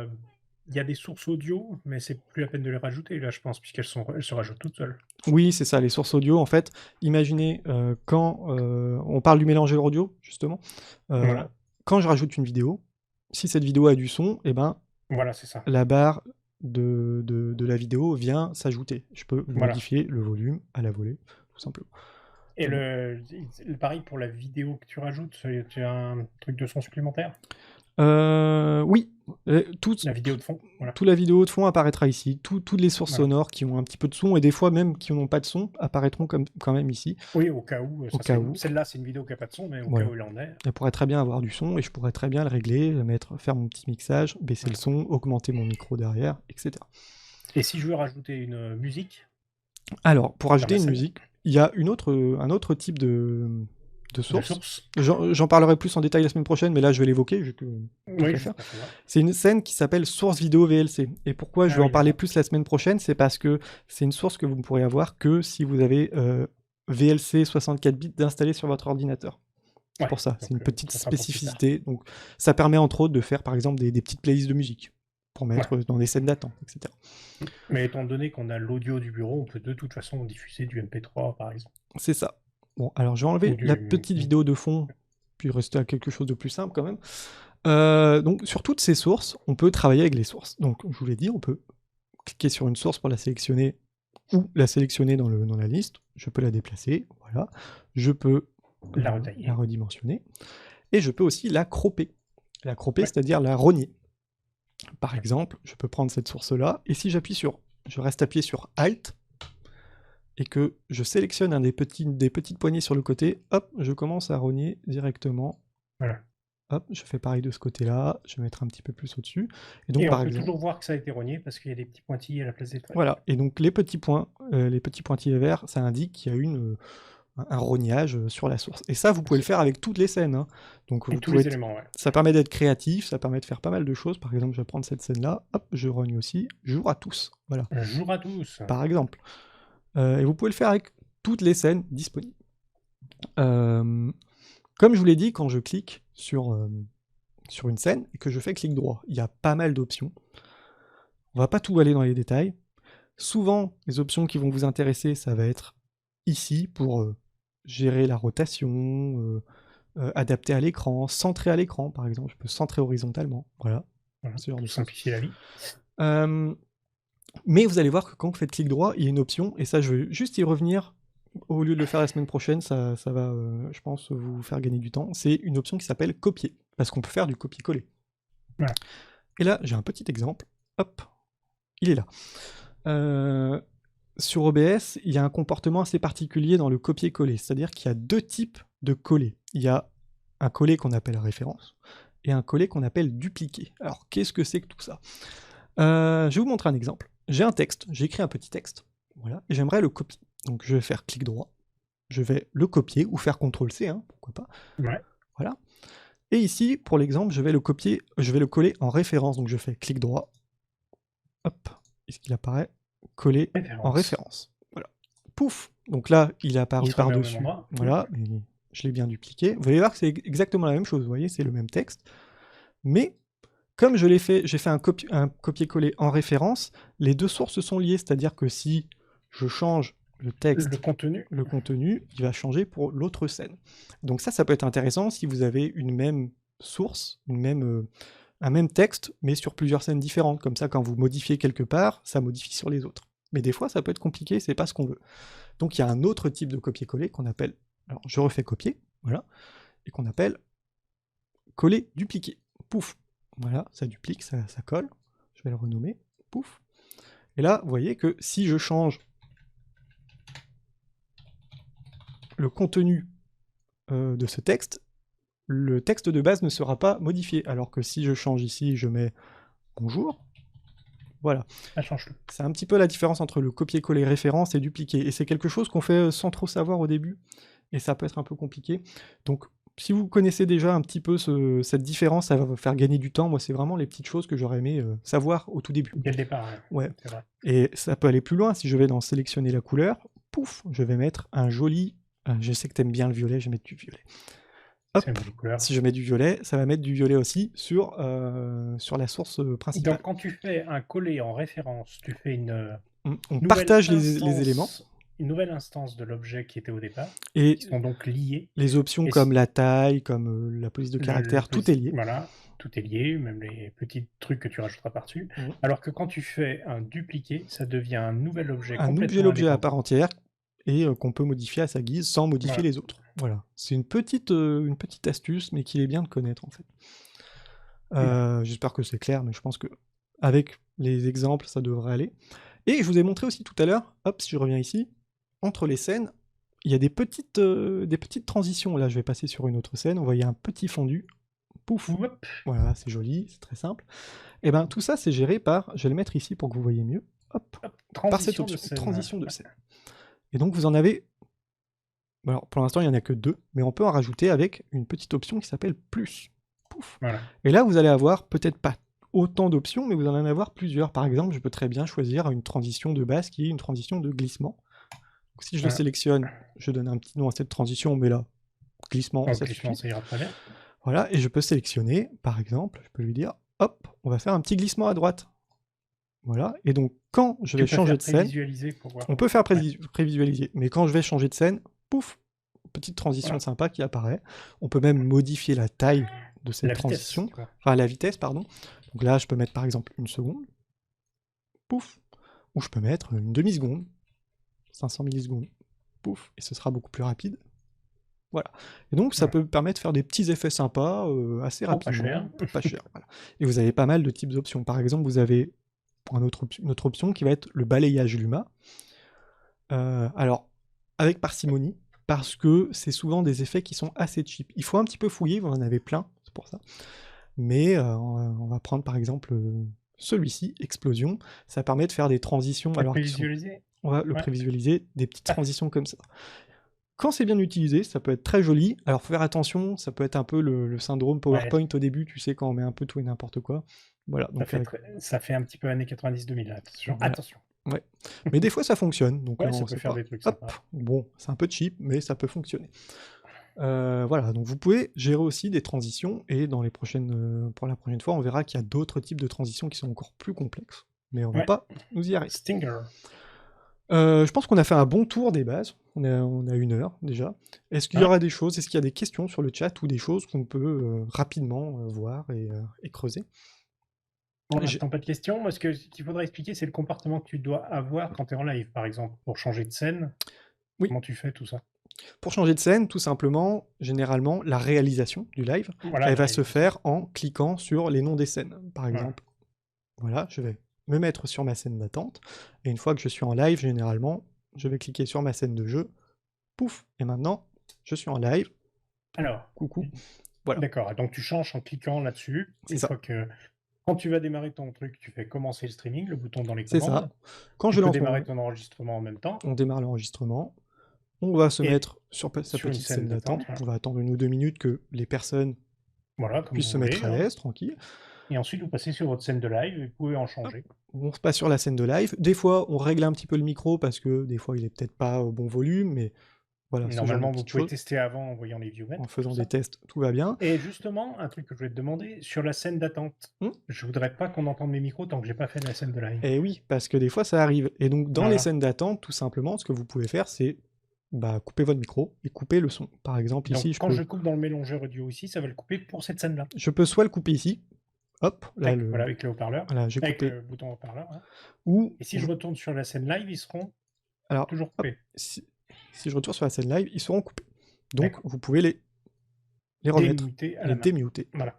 il y a des sources audio, mais c'est plus la peine de les rajouter là, je pense, puisqu'elles se rajoutent toutes seules. Oui, c'est ça, les sources audio. En fait, imaginez quand on parle du mélanger audio, justement. Voilà. Quand je rajoute une vidéo, si cette vidéo a du son, eh ben, Voilà, c'est ça. la barre de la vidéo vient s'ajouter. Je peux Voilà. modifier le volume à la volée, tout simplement. Et pareil pour la vidéo que tu rajoutes, tu as un truc de son supplémentaire? Oui, La vidéo de fond, voilà. toute la vidéo de fond apparaîtra ici. Toutes les sources Voilà. sonores qui ont un petit peu de son, et des fois même qui n'ont pas de son, apparaîtront quand même ici. Oui, au cas où. Au cas où. Celle-là, c'est une vidéo qui n'a pas de son, mais au Voilà. cas où il en est. Elle pourrait très bien avoir du son, et je pourrais très bien le régler, faire mon petit mixage, baisser le son, augmenter mon micro derrière, etc. Et si je veux rajouter une musique? Alors, pour ajouter ma une scène. musique, il y a un autre type de La source. source? J'en parlerai plus en détail la semaine prochaine, mais là je vais l'évoquer. Oui, je préfère. C'est une scène qui s'appelle source vidéo VLC. Et pourquoi je vais en parler d'accord. plus la semaine prochaine, c'est parce que c'est une source que vous ne pourrez avoir que si vous avez VLC 64 bits d'installer sur votre ordinateur. C'est Ouais, pour ça, donc, c'est une petite ça sera pour plus tard. spécificité. Donc ça permet entre autres de faire par exemple des petites playlists de musique pour mettre dans des scènes d'attente, etc. Mais étant donné qu'on a l'audio du bureau, on peut de toute façon diffuser du MP3 par exemple. C'est ça. Bon, alors je vais enlever la petite vidéo de fond puis rester à quelque chose de plus simple quand même. Donc sur toutes ces sources, on peut travailler avec les sources. Donc je vous l'ai dit, on peut cliquer sur une source pour la sélectionner ou la sélectionner dans la liste. Je peux la déplacer, voilà. Je peux La la retailler. redimensionner. Et je peux aussi la cropper. La cropper, Ouais. c'est-à-dire la rogner. Par exemple, je peux prendre cette source-là, et si je reste appuyé sur Alt, et que je sélectionne des petites poignées sur le côté, hop, je commence à rogner directement. Voilà. Hop, je fais pareil de ce côté-là, je vais mettre un petit peu plus au-dessus. Et donc, Et on par peut exemple, toujours voir que ça a été rogné parce qu'il y a des petits pointillés à la place des toiles. voilà. Et donc, les petits pointillés verts, ça indique qu'il y a un rognage sur la source. Et ça, vous pouvez le faire avec toutes les scènes, hein. Donc, Et vous tous pouvez les éléments, ouais. ça permet d'être créatif, ça permet de faire pas mal de choses. Par exemple, je vais prendre cette scène-là, hop, je rogne aussi, jour à tous. Voilà, Jour à tous. par exemple. Et vous pouvez le faire avec toutes les scènes disponibles. Comme je vous l'ai dit, quand je clique sur une scène et que je fais clic droit, il y a pas mal d'options. On va pas tout aller dans les détails. Souvent, les options qui vont vous intéresser, ça va être ici pour gérer la rotation, adapter à l'écran, centrer à l'écran, par exemple. Je peux centrer horizontalement. Voilà. Voilà, Ce genre de pour choses. simplifier la vie. Mais vous allez voir que quand vous faites clic droit, il y a une option, et ça, je vais juste y revenir. Au lieu de le faire la semaine prochaine, ça va, je pense, vous faire gagner du temps. C'est une option qui s'appelle copier, parce qu'on peut faire du copier-coller. Voilà. Et là, j'ai un petit exemple. Hop, il est là. Sur OBS, il y a un comportement assez particulier dans le copier-coller, c'est-à-dire qu'il y a deux types de coller. Il y a un coller qu'on appelle référence et un coller qu'on appelle dupliquer. Alors, qu'est-ce que c'est que tout ça? Je vais vous montrer un exemple. J'ai un texte, j'ai écrit un petit texte, voilà, et j'aimerais le copier. Donc, je vais faire clic droit, je vais le copier ou faire CTRL-C, hein, pourquoi pas. Ouais. Voilà. Et ici, pour l'exemple, je vais le copier, je vais le coller en référence. Donc, je fais clic droit, hop, est-ce qu'il apparaît? Coller en référence. Voilà. Pouf. Donc là, il est apparu par-dessus. Voilà, et je l'ai bien dupliqué. Vous allez voir que c'est exactement la même chose. Vous voyez, c'est le même texte. Mais comme je l'ai fait, j'ai fait un copier-coller en référence, les deux sources sont liées. C'est-à-dire que si je change le texte, le contenu, il va changer pour l'autre scène. Donc ça peut être intéressant si vous avez une même source, un même texte, mais sur plusieurs scènes différentes. Comme ça, quand vous modifiez quelque part, ça modifie sur les autres. Mais des fois, ça peut être compliqué, c'est pas ce qu'on veut. Donc il y a un autre type de copier-coller qu'on appelle, alors je refais copier, voilà, et qu'on appelle coller dupliquer. Pouf, voilà, ça duplique, ça colle. Je vais le renommer, pouf. Et là, vous voyez que si je change le contenu de ce texte, le texte de base ne sera pas modifié. Alors que si je change ici, je mets bonjour, voilà. Ça change tout. C'est un petit peu la différence entre le copier-coller référence et dupliquer. Et c'est quelque chose qu'on fait sans trop savoir au début. Et ça peut être un peu compliqué. Donc, si vous connaissez déjà un petit peu cette différence, ça va vous faire gagner du temps. Moi, c'est vraiment les petites choses que j'aurais aimé savoir au tout début. Dès le départ, ouais. C'est vrai. Et ça peut aller plus loin. Si je vais dans sélectionner la couleur, pouf, je vais mettre un joli... je sais que tu aimes bien le violet, je vais mettre du violet. Hop, si je mets du violet, ça va mettre du violet aussi sur la source principale. Donc quand tu fais un coller en référence, tu fais on partage les éléments. Une nouvelle instance de l'objet qui était au départ, et qui sont donc liés. Les options comme la taille, comme la police de caractère, tout est lié. Voilà, tout est lié, même les petits trucs que tu rajouteras par-dessus. Alors que quand tu fais un dupliqué, ça devient un nouvel objet complètement objet à part entière et qu'on peut modifier à sa guise sans modifier les autres. Voilà, c'est une petite astuce, mais qu'il est bien de connaître en fait. J'espère que c'est clair, mais je pense que avec les exemples, ça devrait aller. Et je vous ai montré aussi tout à l'heure, hop, si je reviens ici, entre les scènes, il y a des petites transitions. Là, je vais passer sur une autre scène, vous voyez un petit fondu, pouf, voilà, c'est joli, c'est très simple. Et bien tout ça, c'est géré par, je vais le mettre ici pour que vous voyez mieux, hop, par cette option, transition de scène. Et donc vous en avez, alors pour l'instant il n'y en a que 2, mais on peut en rajouter avec une petite option qui s'appelle plus. Pouf. Voilà. Et là vous allez avoir peut-être pas autant d'options, mais vous allez en avoir plusieurs. Par exemple, je peux très bien choisir une transition de base qui est une transition de glissement. Donc, si je le sélectionne, je donne un petit nom à cette transition, mais là, glissement, ça suffit. Ça ira très bien. Voilà, et je peux sélectionner, par exemple, je peux lui dire, hop, on va faire un petit glissement à droite. Voilà, et donc quand je vais changer de scène, on peut faire prévisualiser, mais quand je vais changer de scène, pouf, petite transition Voilà. sympa qui apparaît. On peut même modifier la taille de cette La vitesse, transition, quoi. enfin la vitesse, pardon. Donc là, je peux mettre par exemple 1 seconde, pouf, ou je peux mettre une demi-seconde, 500 millisecondes, pouf, et ce sera beaucoup plus rapide. Voilà. Et donc, ça Ouais. peut permettre de faire des petits effets sympas assez Pour pas rapidement, cher. pour pas cher. Voilà. Et vous avez pas mal de types d'options. Par exemple, vous avez une autre option qui va être le balayage Luma. Alors, avec parcimonie, parce que c'est souvent des effets qui sont assez cheap. Il faut un petit peu fouiller, vous en avez plein, c'est pour ça. Mais on va prendre par exemple celui-ci, Explosion. Ça permet de faire des transitions. Le Alors qui sont... prévisualiser. On va le Ouais. prévisualiser, des petites transitions comme ça. Quand c'est bien utilisé, ça peut être très joli. Alors faut faire attention, ça peut être un peu le syndrome PowerPoint au début, tu sais, quand on met un peu tout et n'importe quoi. Voilà. Donc ça fait un petit peu années 90-2000, attention. Voilà. Attention. Ouais. Mais des fois ça fonctionne. Donc ouais, ça peut faire des trucs sympas. Bon, c'est un peu cheap, mais ça peut fonctionner. Voilà, donc vous pouvez gérer aussi des transitions, et dans les prochaines, pour la prochaine fois, on verra qu'il y a d'autres types de transitions qui sont encore plus complexes. Mais on va pas nous y arrêter. Stinger. Je pense qu'on a fait un bon tour des bases. On a 1 heure déjà. Est-ce qu'il y aura des choses, est-ce qu'il y a des questions sur le chat ou des choses qu'on peut rapidement voir et creuser? Pour l'instant, pas de questions. Moi, ce qu'il faudrait expliquer, c'est le comportement que tu dois avoir quand tu es en live, par exemple, pour changer de scène. Oui. Comment tu fais tout ça? Pour changer de scène, tout simplement, généralement, la réalisation du live, voilà, elle va se faire en cliquant sur les noms des scènes. Par exemple, voilà, je vais me mettre sur ma scène d'attente, et une fois que je suis en live, généralement, je vais cliquer sur ma scène de jeu, pouf, et maintenant, je suis en live. Alors, coucou. Voilà. D'accord, donc tu changes en cliquant là-dessus. Une fois que quand tu vas démarrer ton truc, tu fais commencer le streaming, le bouton dans les commandes. C'est ça. Quand tu je peux lance démarrer ton enregistrement en même temps. On démarre l'enregistrement. On va se mettre sur sa petite scène d'attente. On va attendre 1 ou 2 minutes que les personnes puissent se mettre à l'aise, tranquille. Et ensuite, vous passez sur votre scène de live et vous pouvez en changer. On se passe sur la scène de live. Des fois, on règle un petit peu le micro parce que des fois, il est peut-être pas au bon volume, mais voilà. Normalement, vous pouvez tester avant en voyant les viewmètres. En faisant des tests, tout va bien. Et justement, un truc que je voulais te demander, sur la scène d'attente, je voudrais pas qu'on entende mes micros tant que j'ai pas fait la scène de live. Et oui, parce que des fois, ça arrive. Et donc, dans les scènes d'attente, tout simplement, ce que vous pouvez faire, c'est couper votre micro et couper le son. Par exemple, donc, ici, je coupe dans le mélangeur audio ici, ça va le couper pour cette scène-là. Je peux soit le couper ici, hop, là, voilà, avec le haut-parleur, voilà, j'ai avec coupé. le bouton haut-parleur. Hein. Et si je retourne sur la scène live, ils seront toujours coupés. Hop, si je retourne sur la scène live, ils seront coupés. Donc, vous pouvez les remettre, les démuter. Voilà.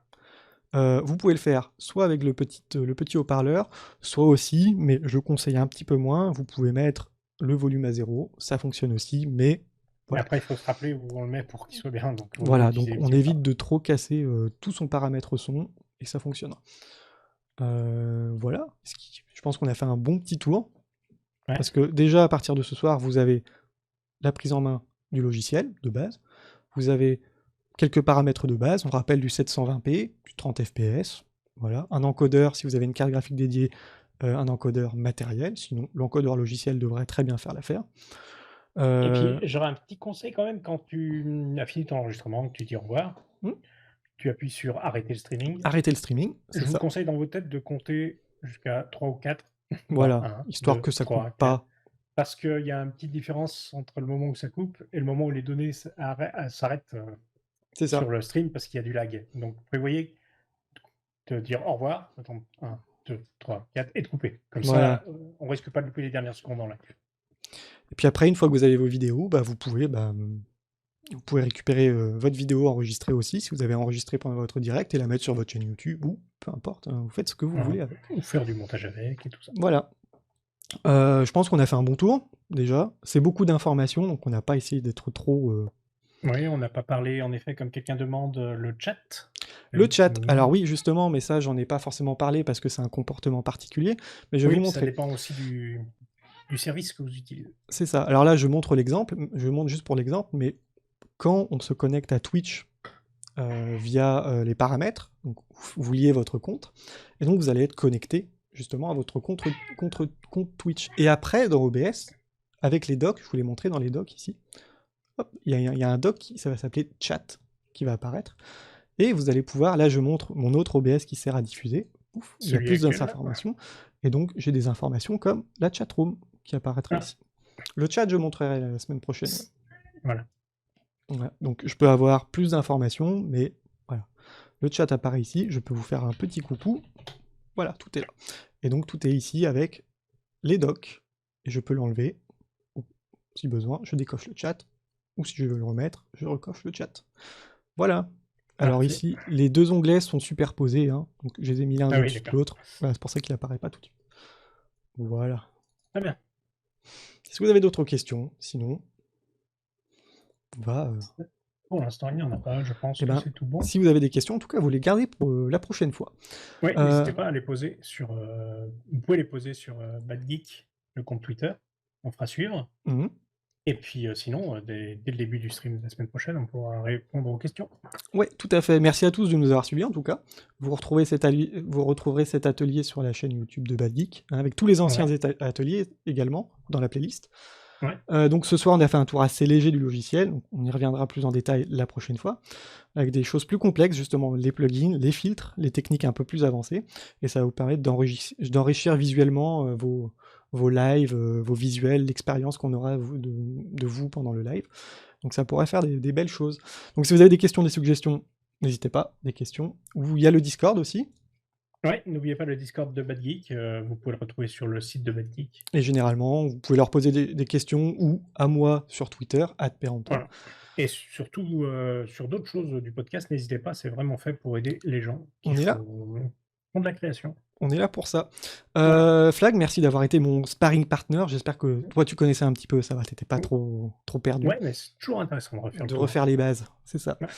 Vous pouvez le faire soit avec le petit haut-parleur, soit aussi, mais je conseille un petit peu moins, vous pouvez mettre le volume à 0, ça fonctionne aussi, mais voilà. Après, il faut se rappeler où on le met pour qu'il soit bien. Donc, voilà, donc on évite de trop casser tout son paramètre son, et ça fonctionnera. Voilà, je pense qu'on a fait un bon petit tour, parce que déjà, à partir de ce soir, vous avez la prise en main du logiciel de base, vous avez quelques paramètres de base, on rappelle du 720p, du 30 fps, voilà, un encodeur, si vous avez une carte graphique dédiée, un encodeur matériel, sinon l'encodeur logiciel devrait très bien faire l'affaire. Et puis, j'aurais un petit conseil quand même, quand tu as fini ton enregistrement, que tu dis au revoir, tu appuies sur arrêter le streaming. Arrêter le streaming, je vous conseille dans vos têtes de compter jusqu'à 3 ou 4. Voilà, histoire que ça coupe pas. Parce qu'il y a une petite différence entre le moment où ça coupe et le moment où les données s'arrêtent sur le stream parce qu'il y a du lag. Donc, prévoyez de dire au revoir, attendre 1, 2, 3, 4 et de couper. Comme ça, on risque pas de louper les dernières secondes en live. Et puis après, une fois que vous avez vos vidéos, vous pouvez récupérer votre vidéo enregistrée aussi, si vous avez enregistré pendant votre direct, et la mettre sur votre chaîne YouTube, ou peu importe, vous faites ce que vous voulez avec. Ou faire du montage avec, et tout ça. Voilà. Je pense qu'on a fait un bon tour, déjà. C'est beaucoup d'informations, donc on n'a pas essayé d'être trop... Oui, on n'a pas parlé, en effet, comme quelqu'un demande, le chat. Le chat, alors oui, justement, mais ça, j'en ai pas forcément parlé, parce que c'est un comportement particulier, mais je vais vous montrer. Ça dépend aussi du service que vous utilisez. C'est ça. Alors là, je montre l'exemple, je montre juste pour l'exemple, mais quand on se connecte à Twitch via les paramètres, donc vous liez votre compte, et donc vous allez être connecté justement à votre compte Twitch. Et après, dans OBS, avec les docs, je vous l'ai montré dans les docs ici, il y a un doc, ça va s'appeler chat, qui va apparaître, et vous allez pouvoir, là je montre mon autre OBS qui sert à diffuser, il y a plus d'informations, et donc j'ai des informations comme la chatroom qui apparaîtra ici. Le chat, je montrerai la semaine prochaine. Voilà. Voilà. Donc je peux avoir plus d'informations, mais voilà. Le chat apparaît ici, je peux vous faire un petit coucou. Voilà, tout est là. Et donc tout est ici avec les docs. Et je peux l'enlever, ou si besoin, je décoche le chat. Ou si je veux le remettre, je recoche le chat. Voilà. Alors Parfait. ici, les deux onglets sont superposés, hein. Donc je les ai mis l'un Ah oui, au-dessus de d'accord. l'autre. Voilà, c'est pour ça qu'il apparaît pas tout de suite. Voilà. Très bien. Est-ce que vous avez d'autres questions? Sinon, on va... Pour l'instant, il n'y en a pas. Je pense Eh que ben, c'est tout bon. si vous avez des questions, en tout cas, vous les gardez pour la prochaine fois. Oui, Euh, n'hésitez pas à les poser sur. Vous pouvez les poser sur BadGeek, le compte Twitter. On fera suivre. mhm. Et puis sinon, dès le début du stream de la semaine prochaine, on pourra répondre aux questions. Ouais, tout à fait. Merci à tous de nous avoir suivis, en tout cas. Vous retrouverez cet atelier sur la chaîne YouTube de Bad Geek, hein, avec tous les anciens Ouais. ateliers également, dans la playlist. Ouais. Donc ce soir, on a fait un tour assez léger du logiciel. Donc on y reviendra plus en détail la prochaine fois, avec des choses plus complexes, justement, les plugins, les filtres, les techniques un peu plus avancées. Et ça va vous permettre d'enrichir visuellement vos lives, vos visuels, l'expérience qu'on aura de vous pendant le live. Donc ça pourrait faire des belles choses. Donc si vous avez des questions, des suggestions, n'hésitez pas, des questions. Ou il y a le Discord aussi. Ouais, n'oubliez pas le Discord de BadGeek. Vous pouvez le retrouver sur le site de BadGeek. Et généralement, vous pouvez leur poser des questions ou à moi sur Twitter, @peranto. Voilà. Et surtout, sur d'autres choses du podcast, n'hésitez pas, c'est vraiment fait pour aider les gens qui On est là. font de la création. On est là pour ça. Voilà. Flag, merci d'avoir été mon sparring partner. J'espère que toi, tu connaissais un petit peu, ça va, t'étais pas trop perdu. Ouais, mais c'est toujours intéressant de refaire le tour. Refaire les bases, c'est ça. Ouais.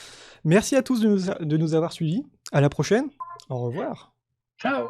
Merci à tous de nous avoir suivis. À la prochaine. Au revoir. Ciao!